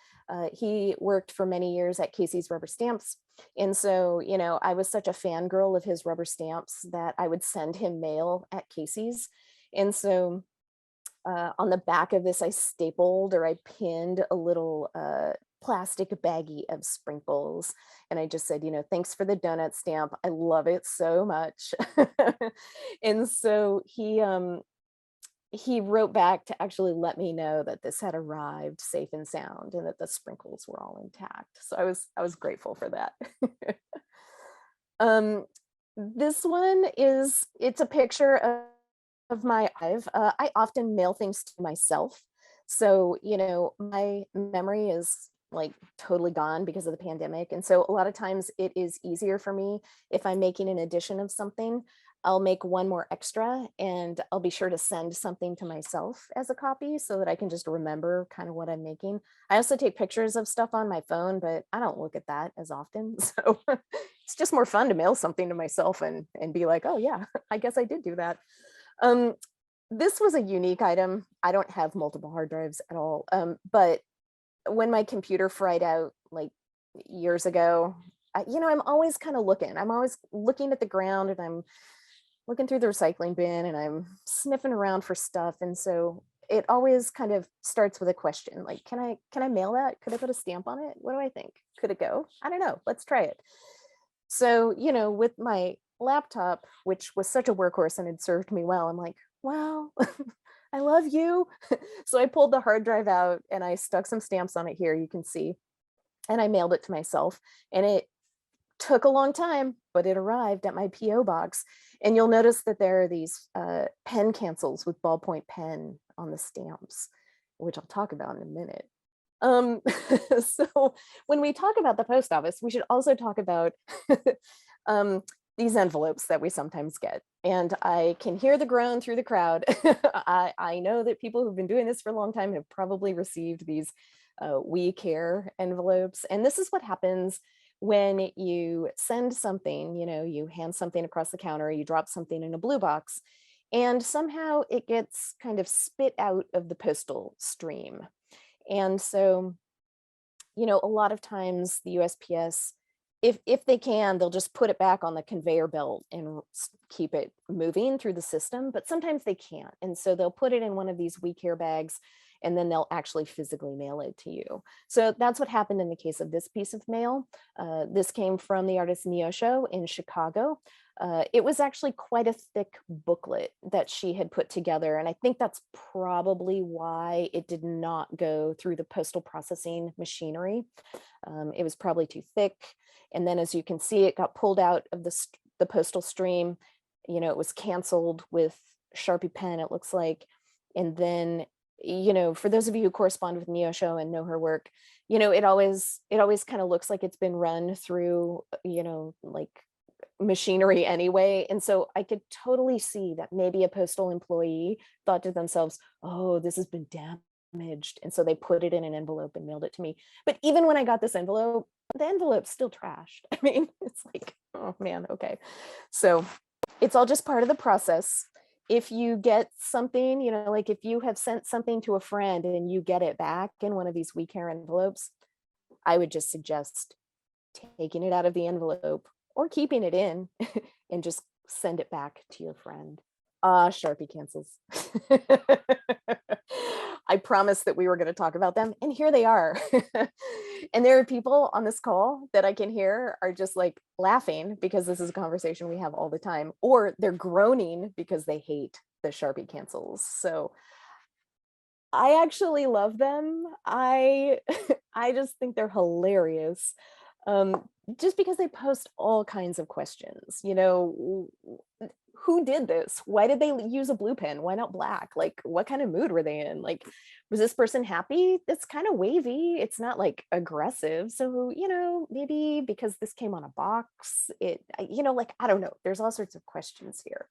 He worked for many years at Casey's Rubber Stamps. And so, you know, I was such a fangirl of his rubber stamps that I would send him mail at Casey's. And so on the back of this, I stapled or I pinned a little plastic baggie of sprinkles. And I just said, you know, thanks for the donut stamp. I love it so much. And so he wrote back to actually let me know that this had arrived safe and sound and that the sprinkles were all intact. So I was grateful for that. This one it's a picture of my archive. I often mail things to myself. So, you know, my memory is like totally gone because of the pandemic. And so a lot of times it is easier for me if I'm making an edition of something, I'll make one more extra and I'll be sure to send something to myself as a copy so that I can just remember kind of what I'm making. I also take pictures of stuff on my phone, but I don't look at that as often. So it's just more fun to mail something to myself and be like, oh yeah, I guess I did do that. This was a unique item. I don't have multiple hard drives at all. But when my computer fried out like years ago, you know, I'm always kind of looking. I'm always looking at the ground and I'm looking through the recycling bin and I'm sniffing around for stuff. And so it always kind of starts with a question like, can I mail that? Could I put a stamp on it? What do I think? Could it go? I don't know. Let's try it. So, you know, with my laptop, which was such a workhorse and had served me well, I'm like, wow, I love you. So I pulled the hard drive out and I stuck some stamps on it here, you can see, and I mailed it to myself. And it took a long time, but it arrived at my PO box. And you'll notice that there are these pen cancels with ballpoint pen on the stamps, which I'll talk about in a minute. So when we talk about the post office, we should also talk about these envelopes that we sometimes get. And I can hear the groan through the crowd. I know that people who've been doing this for a long time have probably received these We Care envelopes. And this is what happens when you send something, you know, you hand something across the counter, you drop something in a blue box, and somehow it gets kind of spit out of the postal stream. And so, you know, a lot of times the USPS, if they can, they'll just put it back on the conveyor belt and keep it moving through the system, but sometimes they can't. And so they'll put it in one of these We Care bags and then they'll actually physically mail it to you. So that's what happened in the case of this piece of mail. This came from the artist Neosho in Chicago. It was actually quite a thick booklet that she had put together. And I think that's probably why it did not go through the postal processing machinery. It was probably too thick. And then as you can see, it got pulled out of the postal stream. You know, it was canceled with Sharpie pen, it looks like. And then, you know, for those of you who correspond with Neosho and know her work, you know, it always kind of looks like it's been run through, you know, like machinery anyway. And so I could totally see that maybe a postal employee thought to themselves, oh, this has been damaged. And so they put it in an envelope and mailed it to me. But even when I got this envelope, the envelope's still trashed. I mean, it's like, oh man, okay. So it's all just part of the process. If you get something, you know, like if you have sent something to a friend and you get it back in one of these We Care envelopes, I would just suggest taking it out of the envelope or keeping it in and just send it back to your friend. Sharpie cancels. I promised that we were going to talk about them, and here they are. And there are people on this call that I can hear are just like laughing because this is a conversation we have all the time, or they're groaning because they hate the Sharpie cancels. So I actually love them. I just think they're hilarious. Just because they post all kinds of questions, you know, who did this? Why did they use a blue pen? Why not black? Like, what kind of mood were they in? Like, was this person happy? It's kind of wavy. It's not like aggressive. So, you know, maybe because this came on a box, you know, like, I don't know. There's all sorts of questions here.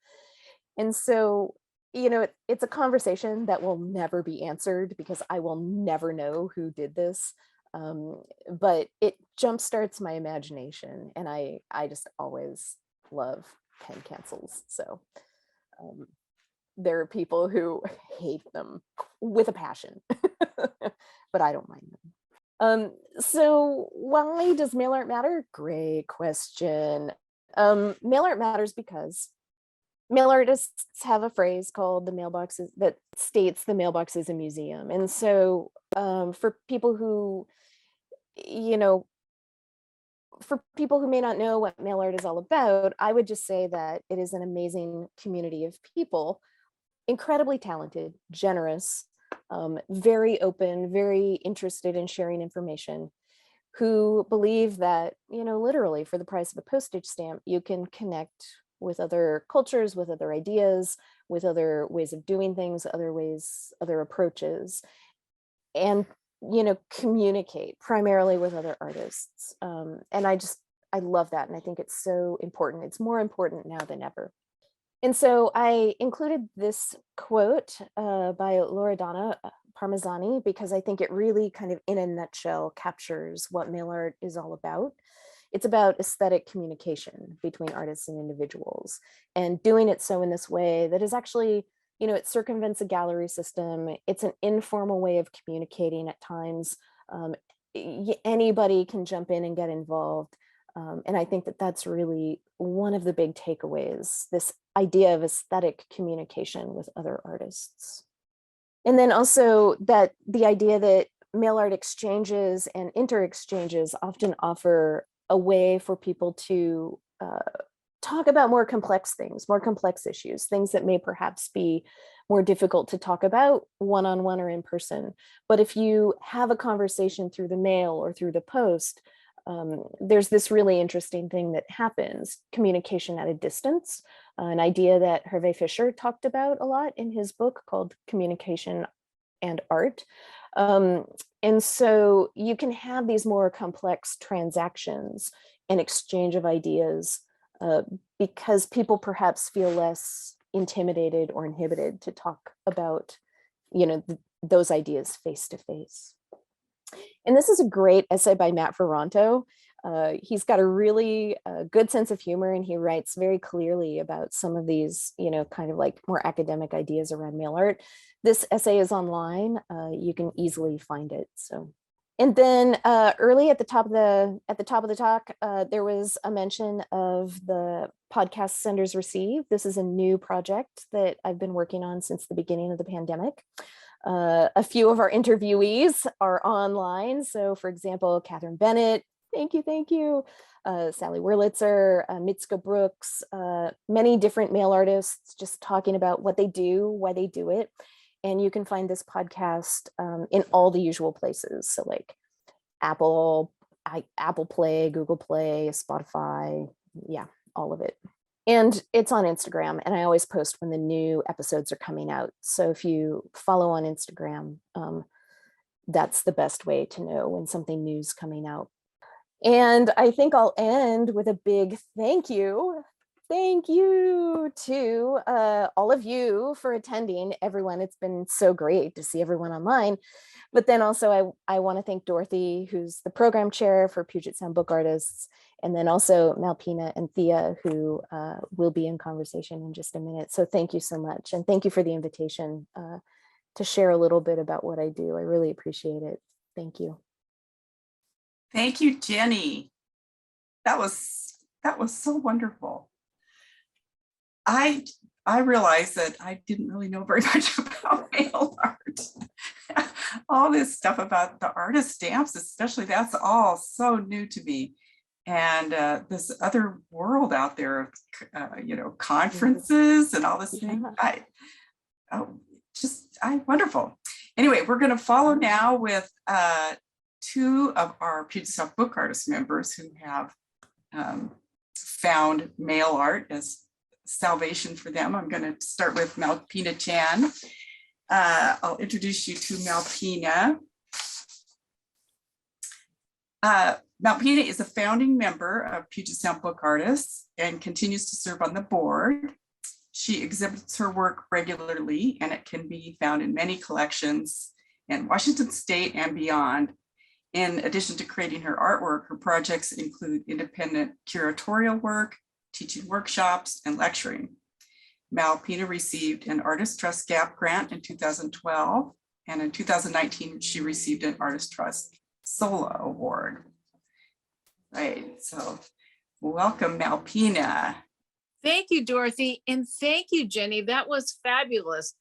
And so, you know, it's a conversation that will never be answered because I will never know who did this. But it jumpstarts my imagination, and I just always love pen cancels. So there are people who hate them with a passion, but I don't mind them. So why does mail art matter? Great question. Mail art matters because mail artists have a phrase called the mailbox that states the mailbox is a museum. And so for people who, for people who may not know what mail art is all about, I would just say that it is an amazing community of people, incredibly talented, generous, very open, very interested in sharing information, who believe that, literally for the price of a postage stamp, you can connect with other cultures, with other ideas, with other ways of doing things, other approaches, and communicate primarily with other artists. And I love that. And I think it's so important. It's more important now than ever. And so I included this quote by Loredana Parmesan because I think it really kind of in a nutshell captures what mail art is all about. It's about aesthetic communication between artists and individuals, and doing it so in this way that is actually, it circumvents a gallery system. It's an informal way of communicating at times. Anybody can jump in and get involved. And I think that that's really one of the big takeaways, this idea of aesthetic communication with other artists. And then also that the idea that mail art exchanges and inter-exchanges often offer a way for people to talk about more complex things, more complex issues, things that may perhaps be more difficult to talk about one-on-one or in person. But if you have a conversation through the mail or through the post, there's this really interesting thing that happens, communication at a distance, an idea that Hervé Fischer talked about a lot in his book called Communication and Art. And so you can have these more complex transactions and exchange of ideas because people perhaps feel less intimidated or inhibited to talk about, those ideas face to face. And this is a great essay by Matt Ferranto. He's got a really good sense of humor, and he writes very clearly about some of these, kind of like more academic ideas around mail art. This essay is online. You can easily find it. So, and then early at the top of the talk, there was a mention of the podcast Senders Receive. This is a new project that I've been working on since the beginning of the pandemic. A few of our interviewees are online. So for example, Catherine Bennett, thank you. Sally Wurlitzer, Mitska Brooks, many different mail artists just talking about what they do, why they do it. And you can find this podcast in all the usual places. So like Apple Play, Google Play, Spotify, yeah, all of it. And it's on Instagram, and I always post when the new episodes are coming out. So if you follow on Instagram, that's the best way to know when something new is coming out. And I think I'll end with a big thank you. Thank you to all of you for attending, everyone. It's been so great to see everyone online. But then also I want to thank Dorothy, who's the program chair for Puget Sound Book Artists, and then also Malpina and Thea, who will be in conversation in just a minute. So thank you so much. And thank you for the invitation to share a little bit about what I do. I really appreciate it. Thank you. Thank you, Jenny. That was so wonderful. I realized that I didn't really know very much about mail art. All this stuff about the Artistamps, especially, that's all so new to me. And this other world out there of, conferences and all this thing. Wonderful. Anyway, we're going to follow now with two of our Puget Sound Book Artist members who have found mail art as salvation for them. I'm going to start with Malpina Chan. I'll introduce you to Malpina. Malpina is a founding member of Puget Sound Book Artists and continues to serve on the board. She exhibits her work regularly, and it can be found in many collections in Washington State and beyond. In addition to creating her artwork, her projects include independent curatorial work, teaching workshops, and lecturing. Malpina received an Artist Trust Gap Grant in 2012, and in 2019, she received an Artist Trust Solo Award. Right, so welcome, Malpina. Thank you, Dorothy, and thank you, Jenny. That was fabulous.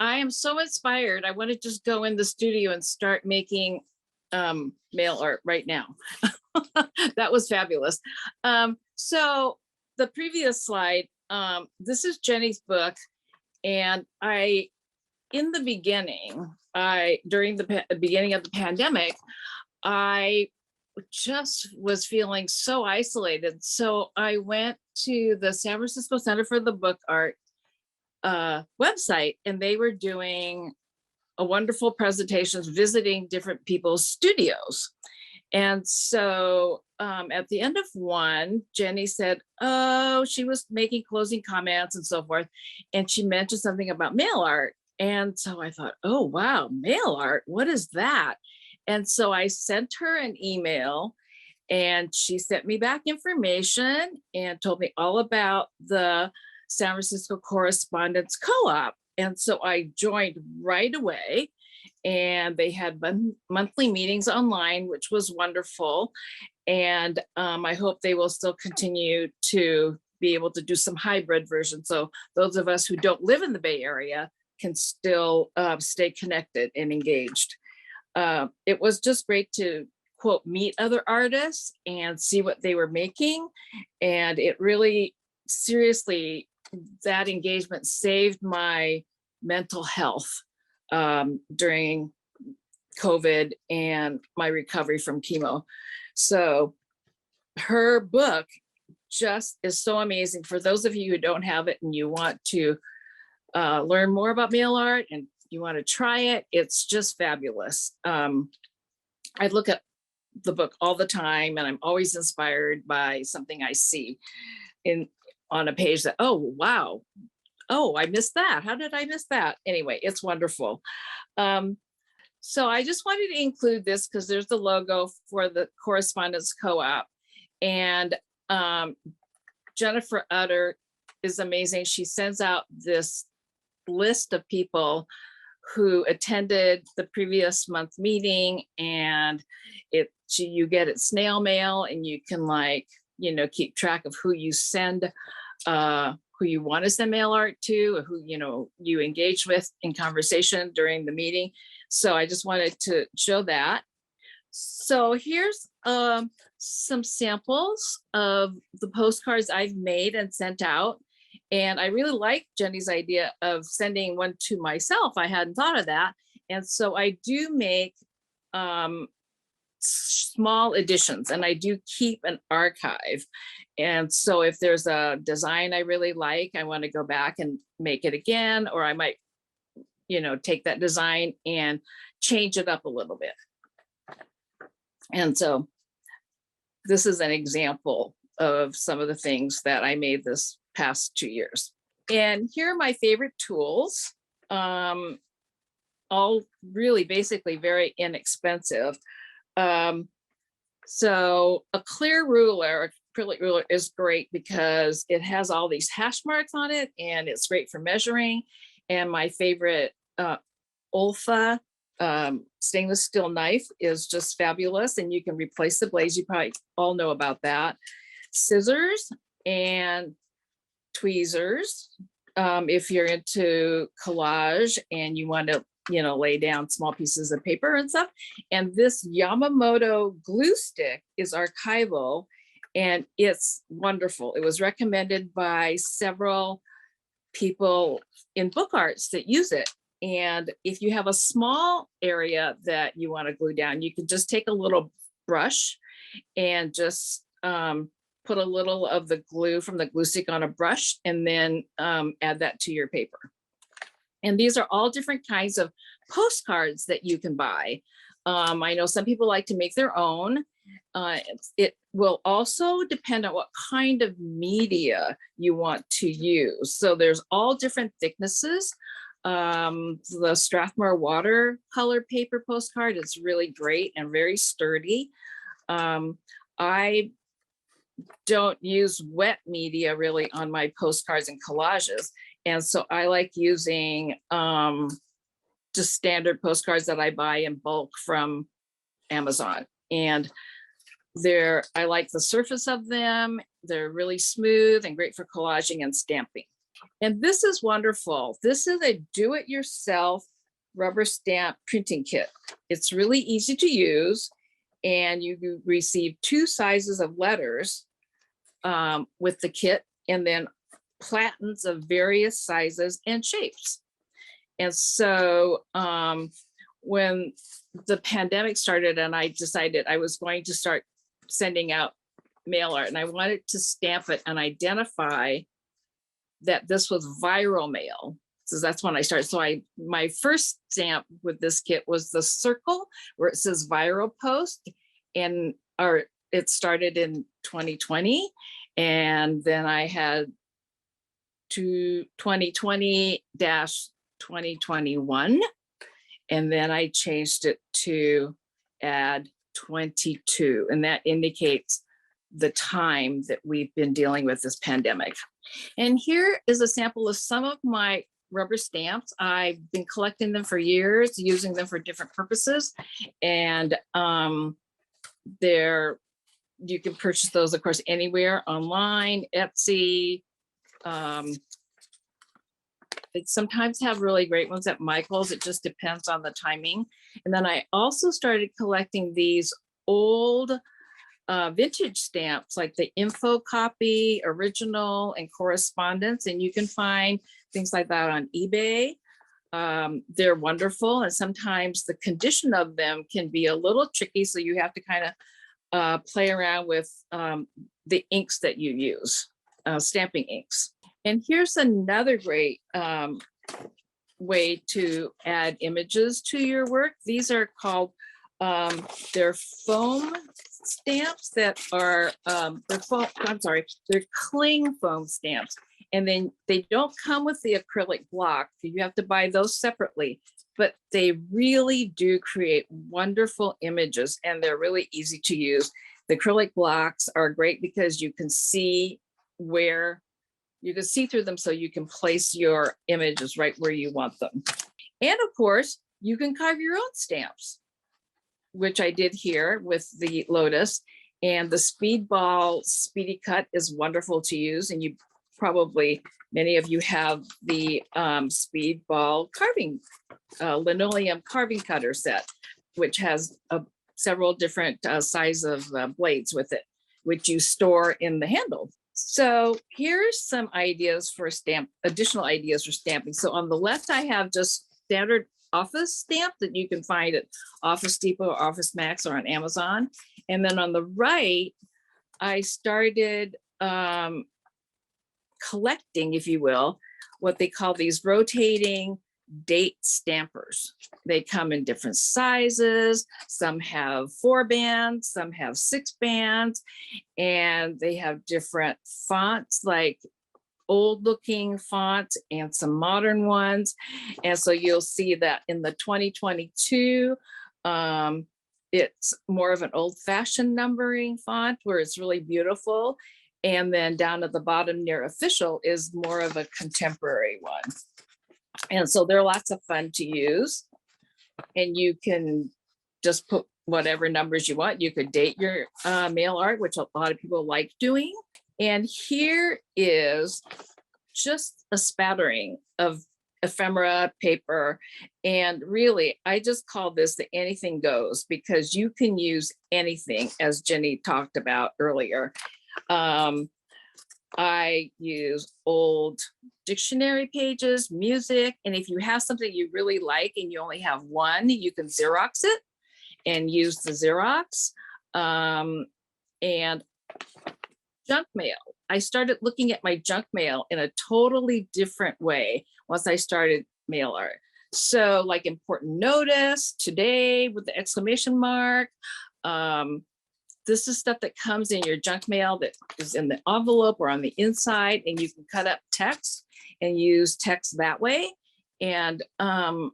I am so inspired. I want to just go in the studio and start making mail art right now. That was fabulous. So the previous slide, this is Jenny's book, and in the beginning, during the beginning of the pandemic, I just was feeling so isolated. So I went to the San Francisco Center for the Book Art website, and they were doing a wonderful presentations, visiting different people's studios. And so at the end of one, Jenny said, oh, she was making closing comments and so forth. And she mentioned something about mail art. And so I thought, oh, wow, mail art, what is that? And so I sent her an email, and she sent me back information and told me all about the San Francisco Correspondence Co-op. And so I joined right away, and they had monthly meetings online, which was wonderful. And I hope they will still continue to be able to do some hybrid version. So those of us who don't live in the Bay Area can still stay connected and engaged. It was just great to, quote, meet other artists and see what they were making. And it really, seriously, that engagement saved my mental health during COVID and my recovery from chemo. So her book just is so amazing. For those of you who don't have it and you want to learn more about mail art and you want to try it, it's just fabulous. I look at the book all the time, and I'm always inspired by something I see on a page that, oh, wow. Oh, I missed that. How did I miss that? Anyway, it's wonderful. So I just wanted to include this because there's the logo for the Correspondence Co-op. And Jennifer Utter is amazing. She sends out this list of people who attended the previous month meeting, and you get it snail mail, and you can, like, you know, keep track of who you send, who you want to send mail art to, who, you know, you engage with in conversation during the meeting. So I just wanted to show that. So here's some samples of the postcards I've made and sent out. And I really like Jenny's idea of sending one to myself. I hadn't thought of that. And so I do make small editions, and I do keep an archive. And so if there's a design I really like, I want to go back and make it again, or I might, you know, take that design and change it up a little bit. And so this is an example of some of the things that I made this past 2 years. And here are my favorite tools, all really basically very inexpensive. So a clear ruler, acrylic ruler, is great because it has all these hash marks on it, and it's great for measuring. And my favorite Olfa stainless steel knife is just fabulous, and you can replace the blades. You probably all know about that. Scissors and tweezers, if you're into collage and you want to, you know, lay down small pieces of paper and stuff. And this Yamamoto glue stick is archival, and it's wonderful. It was recommended by several people in book arts that use it. And if you have a small area that you want to glue down, you can just take a little brush and just put a little of the glue from the glue stick on a brush, and then add that to your paper. And these are all different kinds of postcards that you can buy. I know some people like to make their own. It will also depend on what kind of media you want to use. So there's all different thicknesses. The Strathmore watercolor paper postcard is really great and very sturdy. I don't use wet media really on my postcards and collages. And so I like using just standard postcards that I buy in bulk from Amazon. And I like the surface of them. They're really smooth and great for collaging and stamping. And this is wonderful. This is a do-it-yourself rubber stamp printing kit. It's really easy to use, and you receive 2 sizes of letters with the kit, and then platens of various sizes and shapes. And so when the pandemic started and I decided I was going to start sending out mail art, and I wanted to stamp it and identify that this was viral mail. So that's when I started. So my first stamp with this kit was the circle where it says viral post, and it started in 2020. And then I had 2020-2021. And then I changed it to add 22. And that indicates the time that we've been dealing with this pandemic. And here is a sample of some of my rubber stamps. I've been collecting them for years, using them for different purposes. And you can purchase those, of course, anywhere online, Etsy. They sometimes have really great ones at Michael's. It just depends on the timing. And then I also started collecting these old vintage stamps, like the info copy, original, and correspondence. And you can find things like that on eBay. They're wonderful. And sometimes the condition of them can be a little tricky. So you have to kind of play around with the inks that you use, stamping inks. And here's another great way to add images to your work. These are called, they're foam stamps that are, they're cling foam stamps. And then they don't come with the acrylic block. You have to buy those separately, but they really do create wonderful images, and they're really easy to use. The acrylic blocks are great because you can see through them, so you can place your images right where you want them. And of course, you can carve your own stamps, which I did here with the Lotus. And the Speedball Speedy Cut is wonderful to use. And many of you have the Speedball carving, linoleum carving cutter set, which has several different sizes of blades with it, which you store in the handle. So here's some ideas for additional ideas for stamping. So on the left, I have just standard office stamp that you can find at Office Depot or Office Max or on Amazon. And then on the right, I started collecting, if you will, what they call these rotating date stampers. They come in different sizes. Some have 4 bands, some have 6 bands, and they have different fonts, like old looking fonts and some modern ones. And so you'll see that in the 2022, it's more of an old fashioned numbering font where it's really beautiful. And then down at the bottom near official is more of a contemporary one. And so they're lots of fun to use, and you can just put whatever numbers you want. You could date your mail art, which a lot of people like doing. And here is just a spattering of ephemera paper. And really, I just call this the anything goes, because you can use anything, as Jenny talked about earlier. I use old dictionary pages, music, and if you have something you really like and you only have one, you can Xerox it and use the Xerox. And junk mail. I started looking at my junk mail in a totally different way once I started mail art. So like important notice, today with the exclamation mark. This is stuff that comes in your junk mail that is in the envelope or on the inside, and you can cut up text and use text that way. And I'm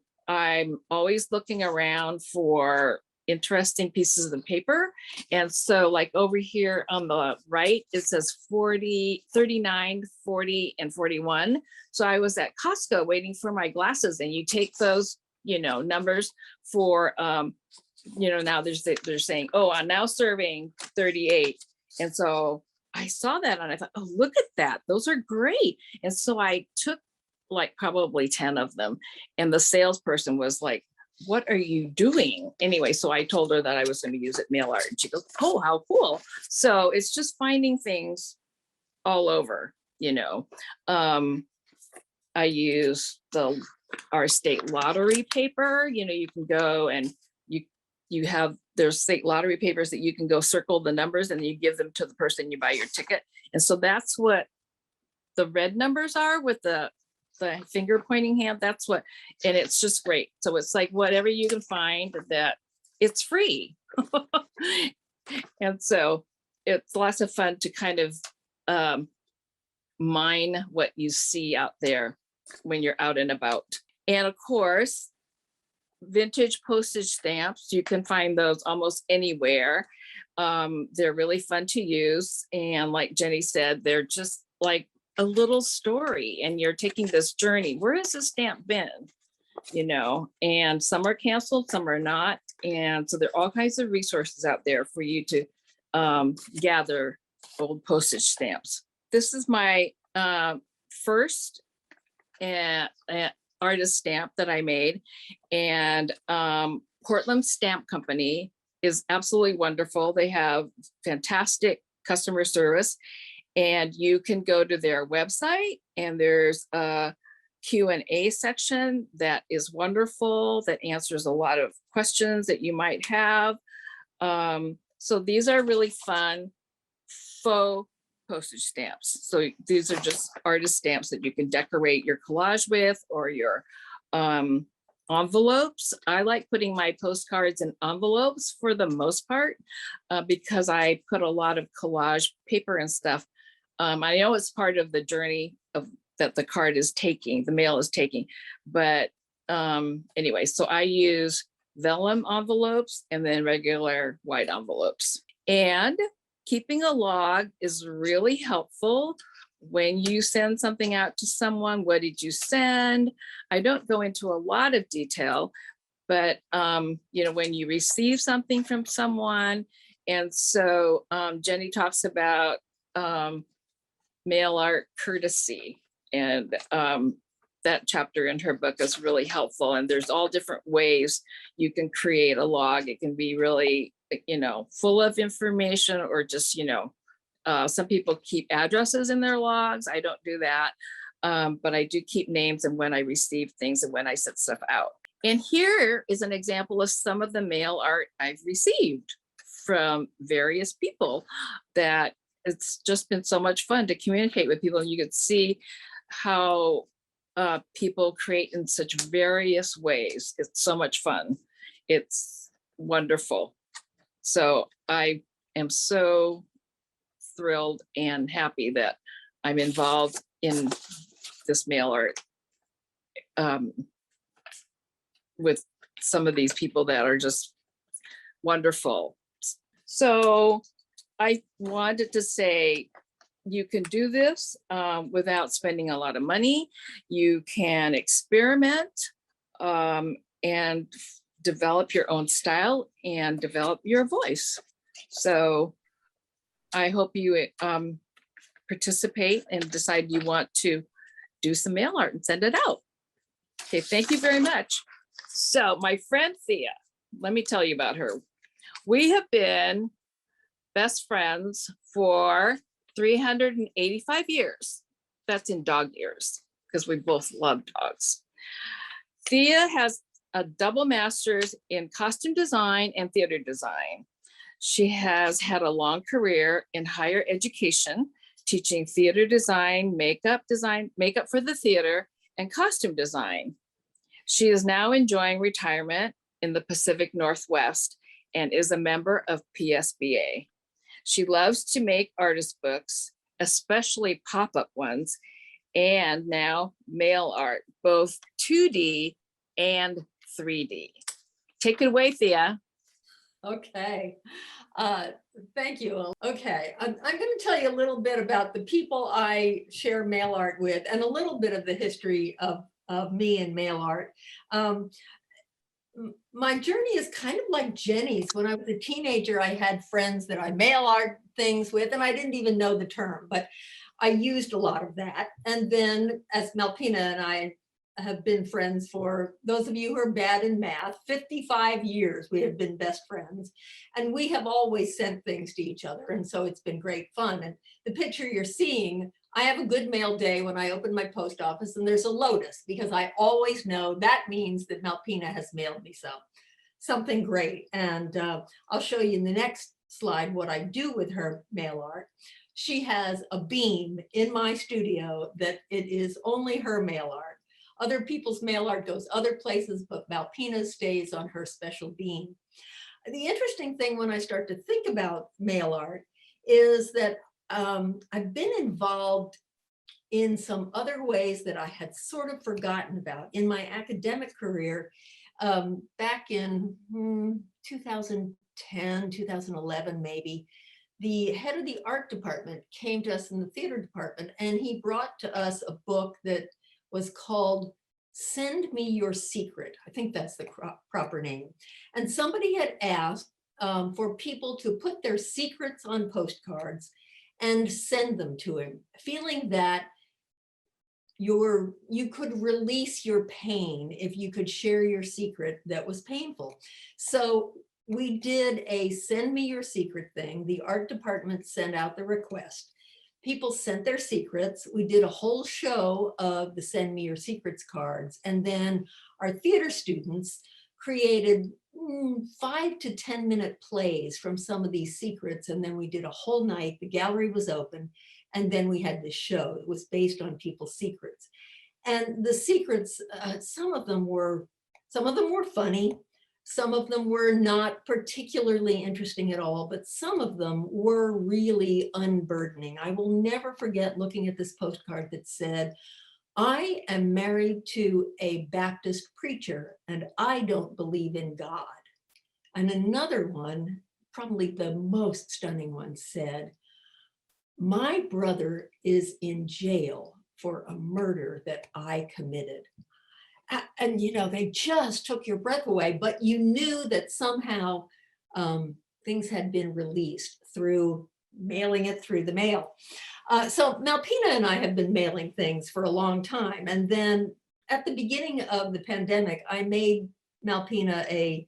always looking around for interesting pieces of paper. And so like over here on the right, it says 40, 39, 40, and 41. So I was at Costco waiting for my glasses, and you take those, you know, numbers for, you know, now they're saying, oh, I'm now serving 38. And so I saw that and I thought, oh, look at that. Those are great. And so I took like probably 10 of them. And the salesperson was like, what are you doing? Anyway, so I told her that I was going to use it mail art. And she goes, oh, how cool. So it's just finding things all over, you know. I use our state lottery paper. You know, you can go and you have, there's state lottery papers that you can go circle the numbers and you give them to the person you buy your ticket. And so that's what the red numbers are with the finger pointing hand. That's what, and it's just great. So it's like whatever you can find that it's free. And so it's lots of fun to kind of mine what you see out there when you're out and about. And of course, vintage postage stamps, you can find those almost anywhere. They're really fun to use. And like Jenny said, they're just like a little story, and you're taking this journey. Where has this stamp been? You know, and some are canceled, some are not. And so there are all kinds of resources out there for you to gather old postage stamps. This is my first artist stamp that I made, and Portland Stamp Company is absolutely wonderful. They have fantastic customer service, and you can go to their website and there's a Q&A section that is wonderful, that answers a lot of questions that you might have. So these are really fun faux postage stamps. So these are just artist stamps that you can decorate your collage with, or your envelopes. I like putting my postcards in envelopes for the most part, because I put a lot of collage paper and stuff. I know it's part of the journey of that the card is taking, the mail is taking, but anyway, so I use vellum envelopes and then regular white envelopes. And keeping a log is really helpful when you send something out to someone. What did you send? I don't go into a lot of detail, but you know, when you receive something from someone. And so Jenny talks about mail art courtesy, and that chapter in her book is really helpful. And there's all different ways you can create a log. It can be really, you know, full of information, or just, you know, some people keep addresses in their logs. I don't do that, but I do keep names and when I receive things and when I send stuff out. And here is an example of some of the mail art I've received from various people that it's just been so much fun to communicate with people. And you can see how people create in such various ways. It's so much fun. It's wonderful. So I am so thrilled and happy that I'm involved in this mail art with some of these people that are just wonderful. So I wanted to say, you can do this without spending a lot of money. You can experiment and develop your own style and develop your voice. So I hope you participate and decide you want to do some mail art and send it out. Okay, thank you very much. So my friend Thea, let me tell you about her. We have been best friends for 385 years. That's in dog years, because we both love dogs. Thea has a double master's in costume design and theater design. She has had a long career in higher education, teaching theater design, makeup for the theater, and costume design. She is now enjoying retirement in the Pacific Northwest and is a member of PSBA. She loves to make artist books, especially pop-up ones, and now mail art, both 2D and 3D. Take it away, Thea. Okay. Thank you. Okay, I'm going to tell you a little bit about the people I share mail art with and a little bit of the history of me and mail art. My journey is kind of like Jenny's. When I was a teenager, I had friends that I mail art things with, and I didn't even know the term, but I used a lot of that. And then as Malpina and I have been friends for, those of you who are bad in math, 55 years we have been best friends. And we have always sent things to each other. And so it's been great fun. And the picture you're seeing, I have a good mail day when I open my post office and there's a lotus, because I always know that means that Malpina has mailed me something great. And I'll show you in the next slide what I do with her mail art. She has a beam in my studio that it is only her mail art. Other people's mail art goes other places, but Malpina stays on her special beam. The interesting thing when I start to think about mail art is that I've been involved in some other ways that I had sort of forgotten about. In my academic career, back in 2010, 2011 maybe, the head of the art department came to us in the theater department, and he brought to us a book that was called Send Me Your Secret. I think that's the proper name. And somebody had asked for people to put their secrets on postcards and send them to him, feeling that you could release your pain if you could share your secret that was painful. So we did a Send Me Your Secret thing. The art department sent out the request. People sent their secrets. We did a whole show of the Send Me Your Secrets cards. And then our theater students created 5 to 10 minute plays from some of these secrets. And then we did a whole night. The gallery was open. And then we had this show. It was based on people's secrets. And the secrets, some of them were funny. Some of them were not particularly interesting at all, but some of them were really unburdening. I will never forget looking at this postcard that said, I am married to a Baptist preacher and I don't believe in God. And another one, probably the most stunning one, said, my brother is in jail for a murder that I committed. And they just took your breath away, but you knew that somehow things had been released through mailing it through the mail. So Malpina and I have been mailing things for a long time. And then at the beginning of the pandemic, I made Malpina a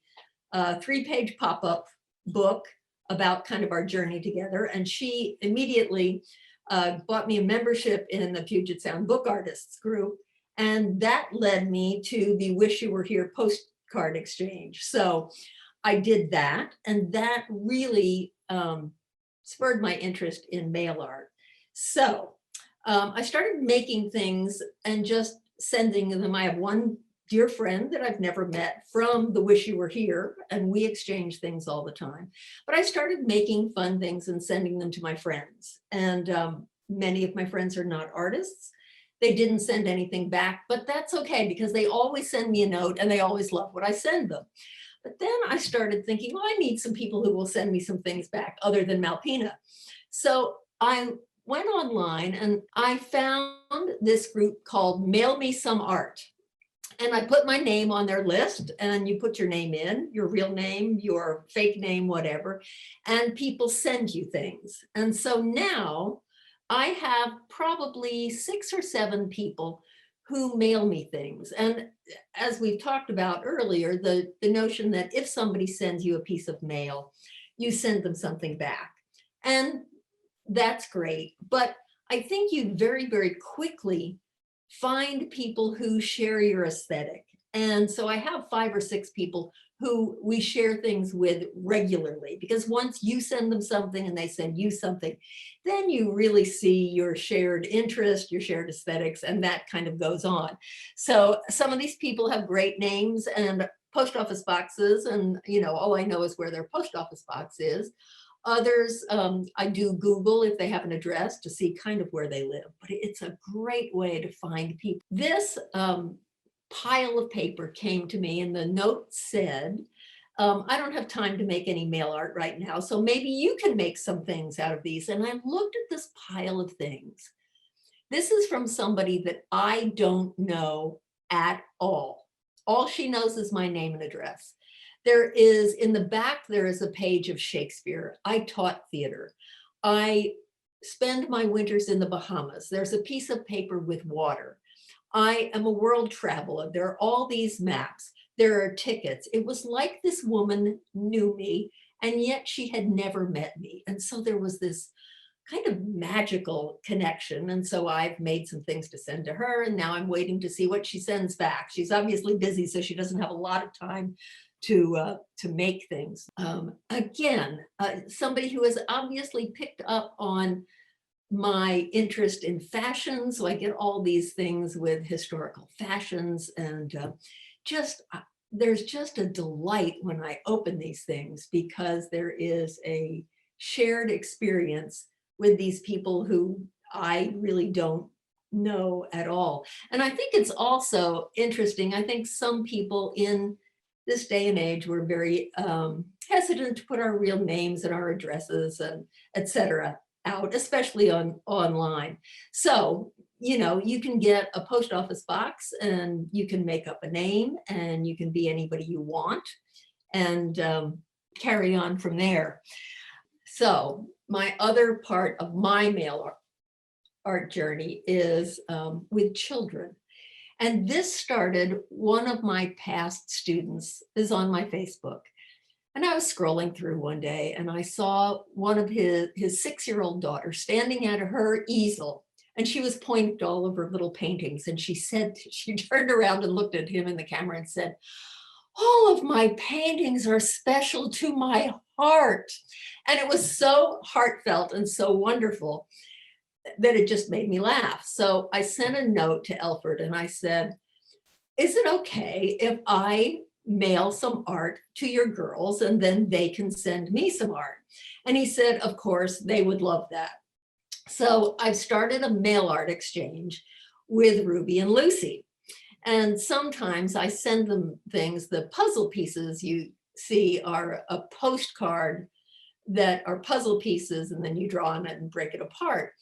3-page pop-up book about kind of our journey together. And she immediately bought me a membership in the Puget Sound Book Artists group. And that led me to the Wish You Were Here postcard exchange. So I did that, and that really spurred my interest in mail art. So I started making things and just sending them. I have one dear friend that I've never met from the Wish You Were Here, and we exchange things all the time. But I started making fun things and sending them to my friends. And many of my friends are not artists. They didn't send anything back, but that's okay because they always send me a note and they always love what I send them. But then I started thinking, well, I need some people who will send me some things back other than Malpina. So I went online and I found this group called Mail Me Some Art. And I put my name on their list, and you put your name in, your real name, your fake name, whatever, and people send you things. And so now I have probably 6 or 7 people who mail me things. And as we've talked about earlier, the notion that if somebody sends you a piece of mail, you send them something back. And that's great. But I think you very, very quickly find people who share your aesthetic. And so I have 5 or 6 people who we share things with regularly, because once you send them something and they send you something, then you really see your shared interest, your shared aesthetics, and that kind of goes on. So some of these people have great names and post office boxes, and all I know is where their post office box is. Others, I do Google if they have an address to see kind of where they live, but it's a great way to find people. This pile of paper came to me, and the note said, I don't have time to make any mail art right now, so maybe you can make some things out of these. And I looked at this pile of things. This is from somebody that I don't know at all. All she knows is my name and address. There is, in the back, there is a page of Shakespeare. I taught theater. I spend my winters in the Bahamas. There's a piece of paper with water. I am a world traveler. There are all these maps. There are tickets. It was like this woman knew me, and yet she had never met me. And so there was this kind of magical connection. And so I've made some things to send to her, and now I'm waiting to see what she sends back. She's obviously busy, so she doesn't have a lot of time to make things. Somebody who has obviously picked up on my interest in fashion. So I get all these things with historical fashions, and there's just a delight when I open these things, because there is a shared experience with these people who I really don't know at all. And I think it's also interesting. I think some people in this day and age were very hesitant to put our real names and our addresses and et cetera out, especially online. So, you can get a post office box and you can make up a name and you can be anybody you want and carry on from there. So my other part of my mail art journey is with children. And this started, one of my past students is on my Facebook. And I was scrolling through one day and I saw one of his 6-year-old daughter standing at her easel, and she was pointing to all of her little paintings. And she turned around and looked at him in the camera and said, "All of my paintings are special to my heart." And it was so heartfelt and so wonderful that it just made me laugh. So I sent a note to Elford and I said, "Is it okay if I mail some art to your girls and then they can send me some art?" And he said, of course, they would love that. So I've started a mail art exchange with Ruby and Lucy. And sometimes I send them things. The puzzle pieces you see are a postcard that are puzzle pieces, and then you draw on it and break it apart.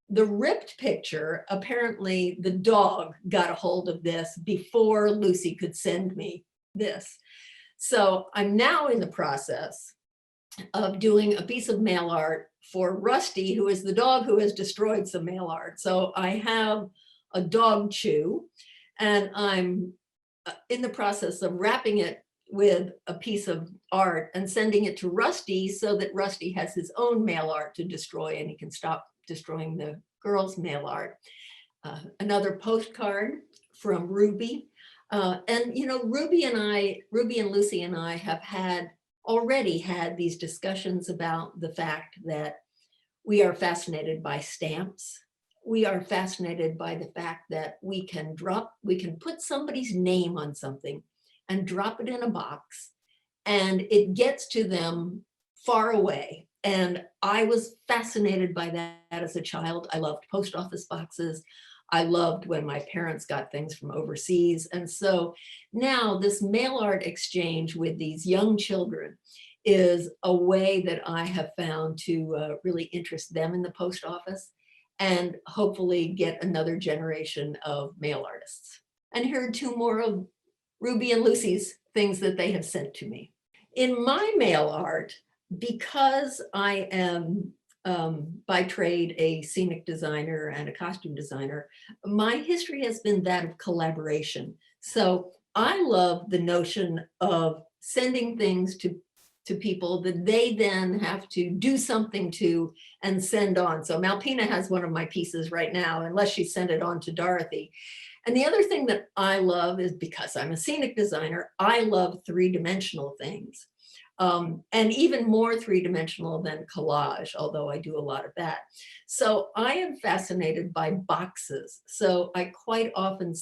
The ripped picture, apparently the dog got a hold of this before Lucy could send me this. So I'm now in the process of doing a piece of mail art for Rusty, who is the dog who has destroyed some mail art. So I have a dog chew, and I'm in the process of wrapping it with a piece of art and sending it to Rusty so that Rusty has his own mail art to destroy and he can stop destroying the girls' mail art. Another postcard from Ruby. And Ruby and Lucy and I have already had these discussions about the fact that we are fascinated by stamps. We are fascinated by the fact that we can put somebody's name on something and drop it in a box, and it gets to them far away. And I was fascinated by that as a child. I loved post office boxes. I loved when my parents got things from overseas. And so now this mail art exchange with these young children is a way that I have found to really interest them in the post office and hopefully get another generation of mail artists. And here are 2 more of Ruby and Lucy's things that they have sent to me. In my mail art, because I am by trade a scenic designer and a costume designer, my history has been that of collaboration. So I love the notion of sending things to people that they then have to do something to and send on. So Malpina has one of my pieces right now, unless she sent it on to Dorothy. And the other thing that I love is, because I'm a scenic designer, I love 3-dimensional things. And even more 3-dimensional than collage, although I do a lot of that. So I am fascinated by boxes. So I quite often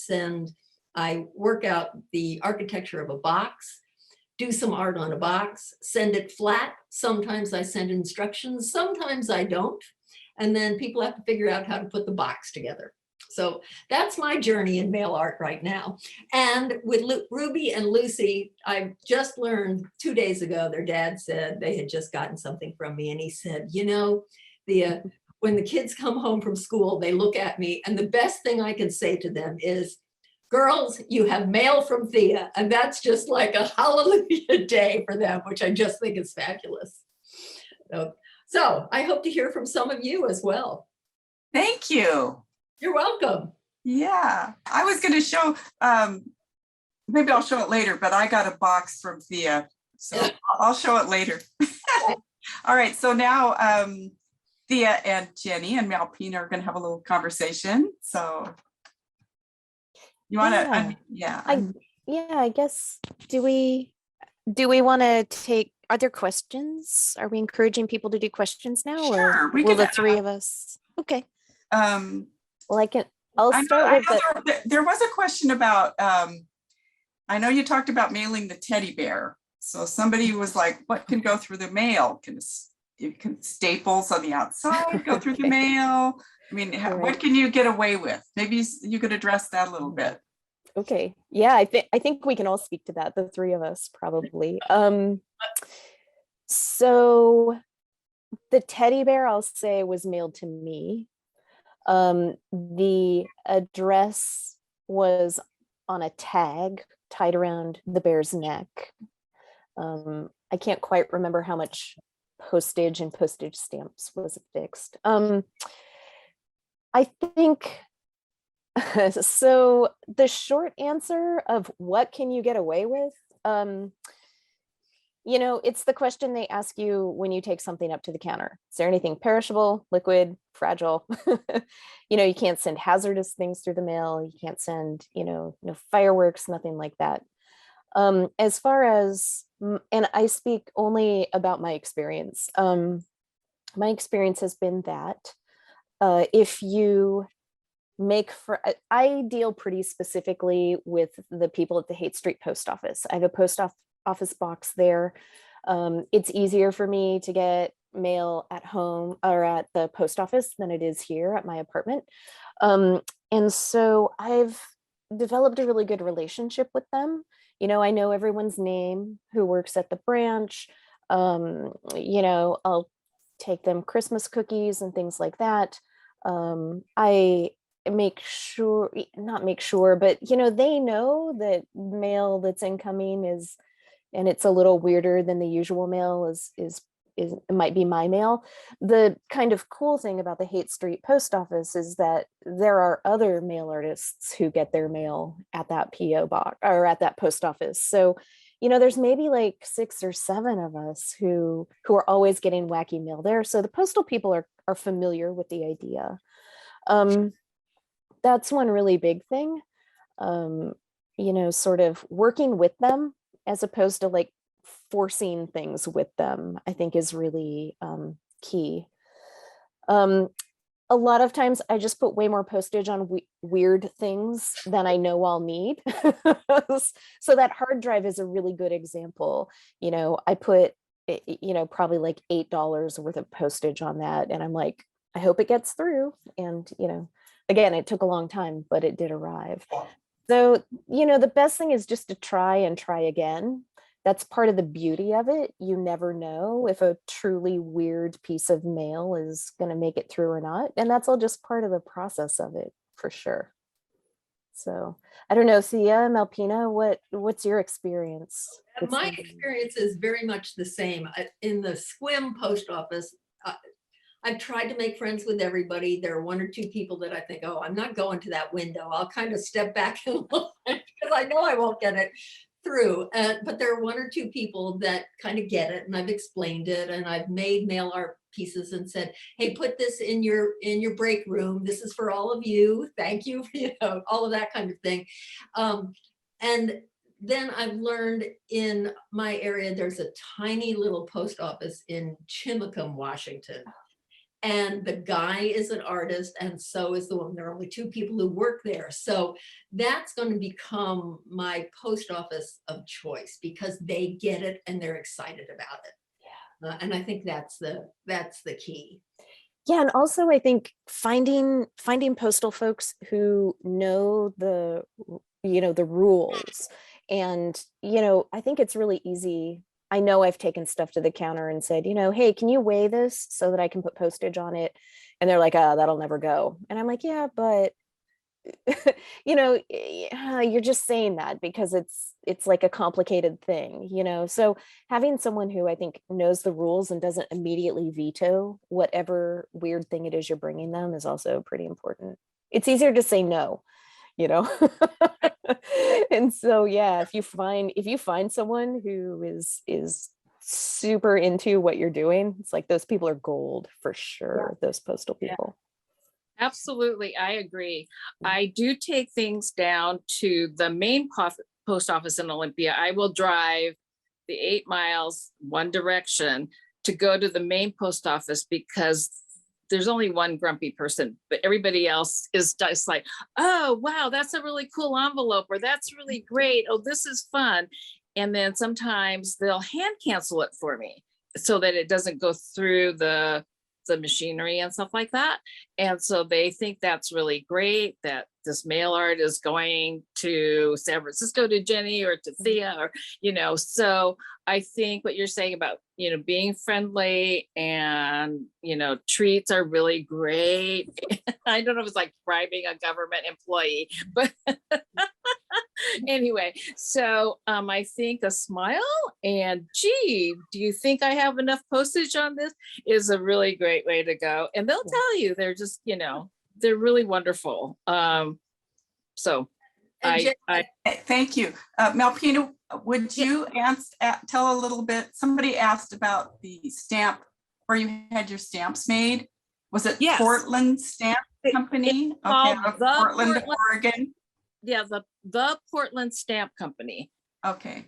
I work out the architecture of a box, do some art on a box, send it flat. Sometimes I send instructions, sometimes I don't. And then people have to figure out how to put the box together. So that's my journey in mail art right now. And with Ruby and Lucy, I just learned 2 days ago, their dad said they had just gotten something from me. And he said, you know, when the kids come home from school, they look at me and the best thing I can say to them is, girls, you have mail from Thea. And that's just like a hallelujah day for them, which I just think is fabulous. So I hope to hear from some of you as well. Thank you. You're welcome. Yeah, I was going to show, maybe I'll show it later, but I got a box from Thea, so I'll show it later. All right, so now Thea and Jenny and Malpina are going to have a little conversation. So you want to, I guess, do we want to take, are there questions? Are we encouraging people to do questions now? Sure, or will the three of us? Okay. Well, I'll start with there was a question about, I know you talked about mailing the teddy bear. So somebody was like, what can go through the mail? Can staples on the outside go through the mail? I mean, what can you get away with? Maybe you could address that a little bit. Okay. Yeah, I think we can all speak to that, the three of us probably. So the teddy bear, I'll say, was mailed to me. The address was on a tag tied around the bear's neck. I can't quite remember how much postage and postage stamps was affixed. I think, so the short answer of what can you get away with? You know, it's the question they ask you when you take something up to the counter. Is there anything perishable, liquid, fragile? You know, you can't send hazardous things through the mail. You can't send, no fireworks, nothing like that. As far as, and I speak only about my experience. My experience has been that if you I deal pretty specifically with the people at the Haight Street Post Office. I have a post office box there. It's easier for me to get mail at home or at the post office than it is here at my apartment. And so I've developed a really good relationship with them. I know everyone's name who works at the branch. I'll take them Christmas cookies and things like that. I make sure, not make sure, but they know that mail that's incoming is, and it's a little weirder than the usual mail is it might be my mail. The kind of cool thing about the Haight Street Post Office is that there are other mail artists who get their mail at that PO box or at that post office. So, there's maybe like 6 or 7 of us who are always getting wacky mail there. So the postal people are familiar with the idea. That's one really big thing, sort of working with them as opposed to like forcing things with them, I think is really key. A lot of times I just put way more postage on weird things than I know I'll need. So that hard drive is a really good example. I put, probably like $8 worth of postage on that. And I'm like, I hope it gets through. And, again, it took a long time, but it did arrive. So, the best thing is just to try and try again. That's part of the beauty of it. You never know if a truly weird piece of mail is going to make it through or not. And that's all just part of the process of it, for sure. So I don't know, Thea, Malpina, what's your experience? My experience is very much the same. In the Squim post office, I've tried to make friends with everybody. There are 1 or 2 people that I think, oh, I'm not going to that window. I'll kind of step back in line because I know I won't get it through. But there are 1 or 2 people that kind of get it, and I've explained it, and I've made mail art pieces and said, hey, put this in your break room. This is for all of you. Thank you. All of that kind of thing. And then I've learned in my area, there's a tiny little post office in Chimacum, Washington. And the guy is an artist, and so is the woman. There are only 2 people who work there. So that's going to become my post office of choice because they get it and they're excited about it. Yeah. And I think that's the key. Yeah, and also I think finding postal folks who know the rules. And I think it's really easy. I know I've taken stuff to the counter and said, hey, can you weigh this so that I can put postage on it? And they're like, that'll never go. And I'm like, yeah, but you're just saying that because it's like a complicated thing, so having someone who I think knows the rules and doesn't immediately veto whatever weird thing it is you're bringing them is also pretty important. It's easier to say no, and so yeah, if you find someone who is super into what you're doing, it's like those people are gold for sure. Those postal people. Absolutely, I agree. I do take things down to the main post office in Olympia. I will drive the 8 miles one direction to go to the main post office because there's only one grumpy person, but everybody else is just like, oh, wow, that's a really cool envelope, or that's really great. Oh, this is fun. And then sometimes they'll hand cancel it for me so that it doesn't go through the machinery and stuff like that. And so they think that's really great that this mail art is going to San Francisco to Jenny or to Thea, or, so I think what you're saying about, being friendly and, treats are really great. I don't know if it's like bribing a government employee, but anyway, so I think a smile and gee, do you think I have enough postage on this is a really great way to go. And they'll tell you, they're just, they're really wonderful. So I Thank you. Malpina, would you tell a little bit, somebody asked about the stamp where you had your stamps made. Was it Portland Stamp Company? Okay, Portland, Oregon. Yeah, the Portland Stamp Company. Okay.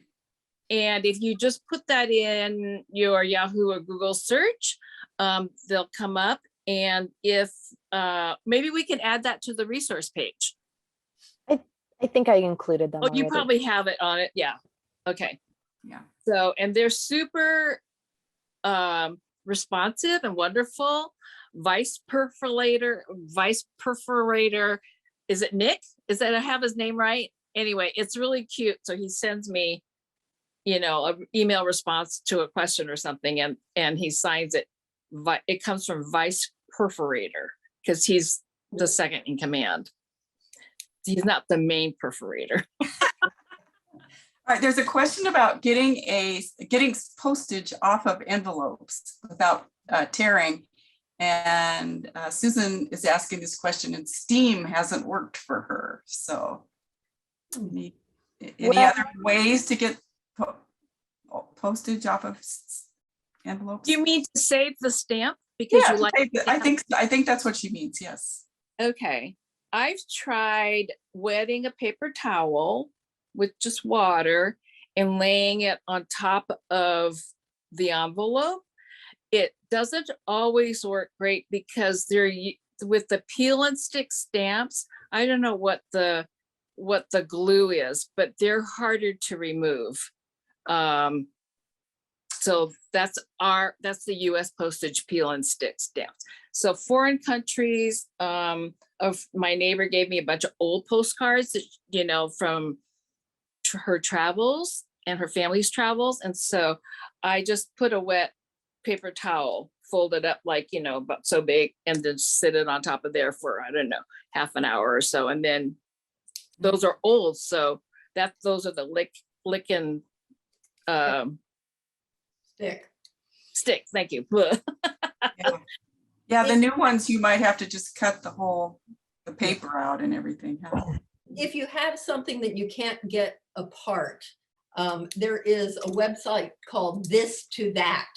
And if you just put that in your Yahoo or Google search, they'll come up. And if maybe we can add that to the resource page. I think I included them. Oh, you already. probably have it on it. Yeah. Okay. Yeah. So, and they're super responsive and wonderful. Vice perforator. Is it Nick? Is that I have his name right? Anyway, it's really cute. So he sends me, an email response to a question or something, and he signs it. It comes from Vice Perforator because he's the second in command. He's not the main perforator. All right, there's a question about getting postage off of envelopes without tearing. And Susan is asking this question, and Steam hasn't worked for her. So any other ways to get postage off of envelopes? You mean to save the stamp? Because you like I think that's what she means, yes. Okay. I've tried wetting a paper towel with just water and laying it on top of the envelope. It doesn't always work great because they're with the peel and stick stamps. I don't know what the glue is, but they're harder to remove. So that's the US postage peel and stick stamps. So foreign countries, my neighbor gave me a bunch of old postcards that, from her travels and her family's travels. And so I just put a wet paper towel, folded up like, about so big, and then sit it on top of there for, I don't know, half an hour or so. And then those are old. So those are the licking stick. Thank you. Yeah, the new ones, you might have to just cut the paper out and everything. If you have something that you can't get apart, there is a website called This to That.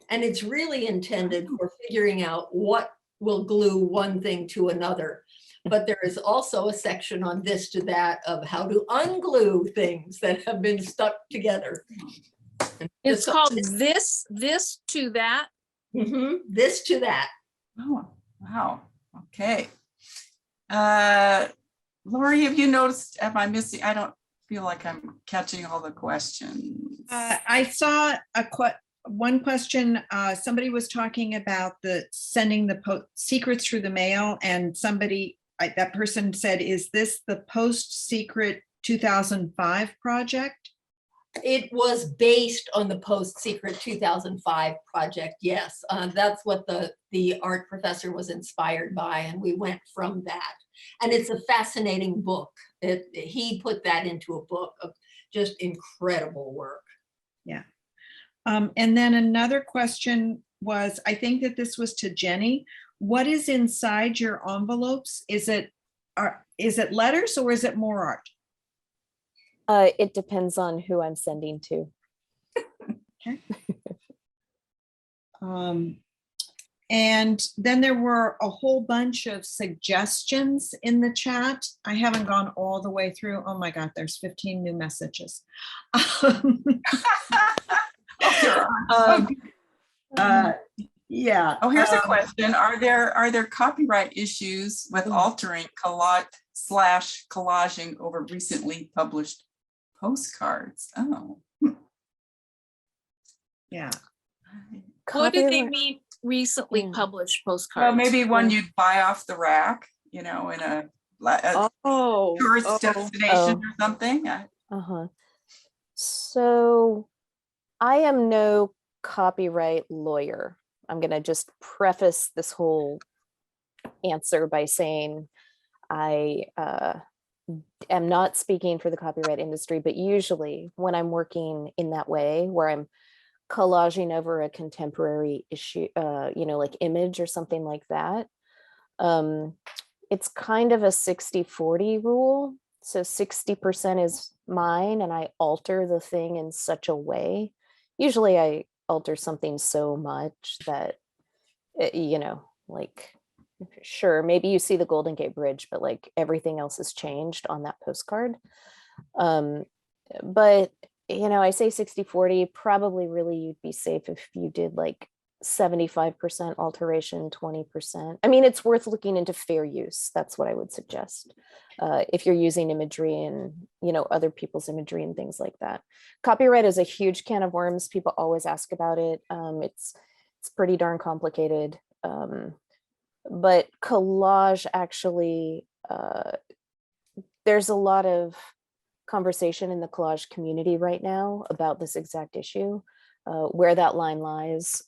And it's really intended for figuring out what will glue one thing to another. But there is also a section on This to That of how to unglue things that have been stuck together. It's called This to That. Mm-hmm. This to That. Oh, wow. Okay. Lori, have you noticed, am I missing? I don't feel like I'm catching all the questions. I saw one question, somebody was talking about the sending the secrets through the mail, and that person said, is this the Post Secret 2005 project? It was based on the Post Secret 2005 project. Yes, that's what the art professor was inspired by, and we went from that. And it's a fascinating book. He put that into a book of just incredible work. Yeah. And then another question was, I think that this was to Jenny. What is inside your envelopes? Is it letters or is it more art? It depends on who I'm sending to. Okay. And then there were a whole bunch of suggestions in the chat. I haven't gone all the way through. Oh my God, there's 15 new messages. Yeah. Oh, here's a question. Are there copyright issues with altering collaging over recently published postcards? Oh. Yeah. What do they Copyright- mean recently Yeah. published postcards? Well, maybe one you'd buy off the rack, in a tourist destination or something. Uh-huh. So I am no copyright lawyer. I'm going to just preface this whole answer by saying I am not speaking for the copyright industry, but usually when I'm working in that way, where I'm collaging over a contemporary issue, like image or something like that, it's kind of a 60-40 rule. So 60% is mine, and I alter the thing in such a way. Usually I alter something so much that, sure, maybe you see the Golden Gate Bridge, but like everything else has changed on that postcard. But, I say 60-40, probably really you'd be safe if you did like 75% alteration, 20%. I mean, it's worth looking into fair use. That's what I would suggest. If you're using imagery and, other people's imagery and things like that. Copyright is a huge can of worms. People always ask about it. It's pretty darn complicated. But collage actually, there's a lot of conversation in the collage community right now about this exact issue, where that line lies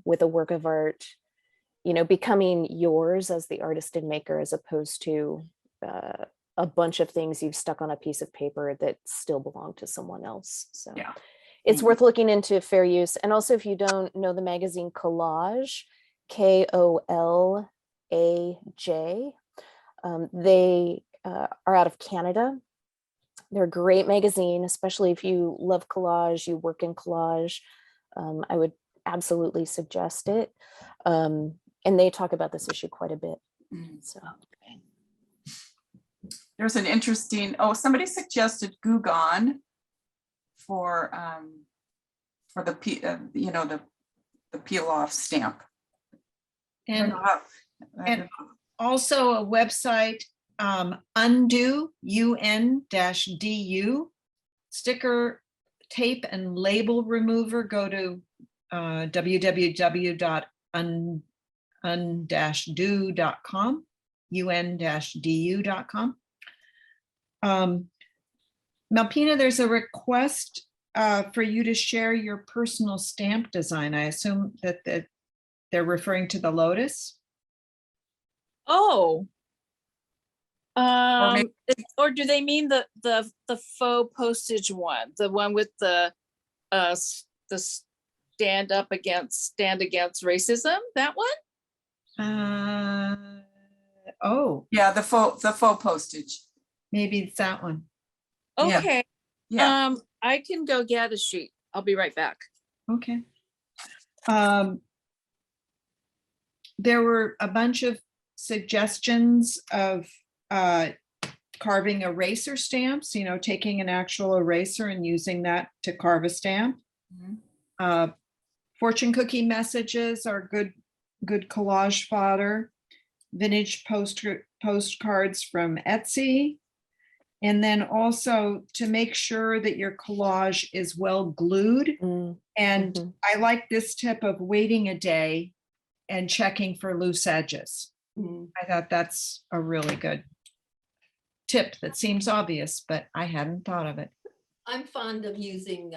with a work of art, becoming yours as the artist and maker, as opposed to a bunch of things you've stuck on a piece of paper that still belong to someone else. So Yeah. It's worth looking into fair use. And also, if you don't know the magazine Collage, KOLAJ, they are out of Canada. They're a great magazine, especially if you love collage, you work in collage. I would absolutely suggest it. And they talk about this issue quite a bit. So There's an interesting, somebody suggested Gugon for the the peel off stamp. And also a website, undo, UN-DU, sticker, tape, and label remover. Go to www.un-do.com, un-du.com. Malpina, there's a request for you to share your personal stamp design. I assume that they're referring to the Lotus. Oh. maybe- Or do they mean the faux postage one, the one with the stand against racism, that one? Yeah, the faux postage. Maybe it's that one. Yeah. Okay. Yeah. I can go get a sheet. I'll be right back. Okay. There were a bunch of suggestions of carving eraser stamps, taking an actual eraser and using that to carve a stamp. Fortune cookie messages are good collage fodder. Vintage postcards from Etsy. And then also to make sure that your collage is well glued. Mm, And mhm. I like this tip of waiting a day and checking for loose edges. Mm. I thought that's a really good tip that seems obvious, but I hadn't thought of it. I'm fond of using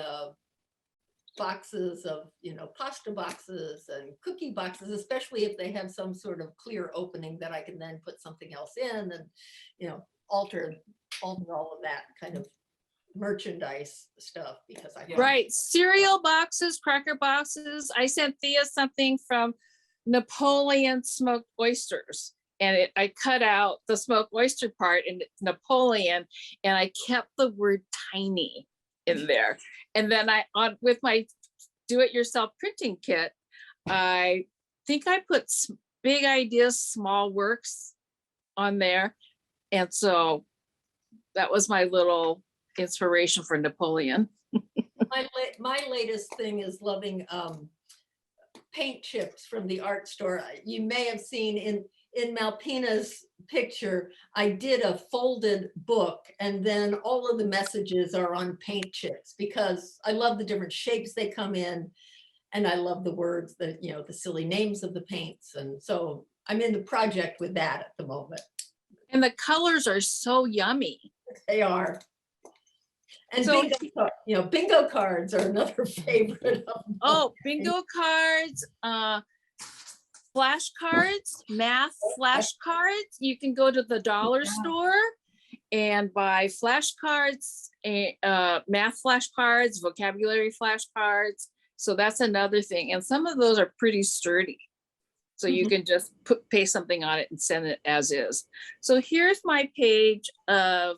boxes of, pasta boxes and cookie boxes, especially if they have some sort of clear opening that I can then put something else in and, alter all of that kind of merchandise stuff because I. Yeah. Right, cereal boxes, cracker boxes. I sent Thea something from Napoleon smoked oysters. And I cut out the smoked oyster part in Napoleon, and I kept the word tiny in there. And then with my do-it-yourself printing kit, I think I put big ideas, small works on there. And so that was my little inspiration for Napoleon. My latest thing is loving paint chips from the art store. You may have seen in Malpina's picture, I did a folded book and then all of the messages are on paint chips because I love the different shapes they come in. And I love the words that, the silly names of the paints. And so I'm in the project with that at the moment. And the colors are so yummy. They are. And So- bingo cards are another favorite of mine. Oh, bingo cards, flashcards, math flashcards. You can go to the dollar store and buy flashcards, math flashcards, vocabulary flashcards. So that's another thing. And some of those are pretty sturdy. So you can just paste something on it and send it as is. So here's my page of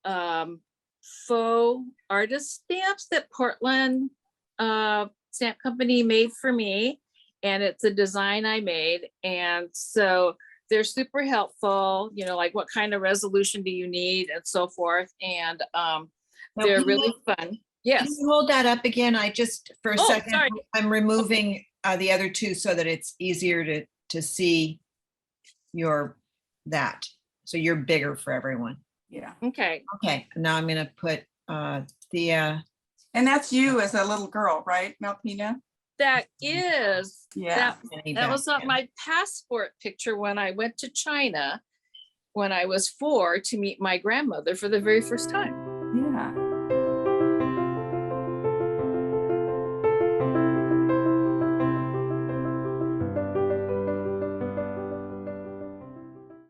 faux artist stamps that Portland stamp company made for me. And it's a design I made. And so they're super helpful, like what kind of resolution do you need and so forth. And they're really fun. Can Yes. you hold that up again? I just, for a Oh, second, sorry. I'm removing the other two so that it's easier to see that. So you're bigger for everyone. Yeah. Okay. Okay, now I'm gonna put Thea. And that's you as a little girl, right, Malpina? That is, Yeah. that was not my passport picture when I went to China when I was 4 to meet my grandmother for the very first time.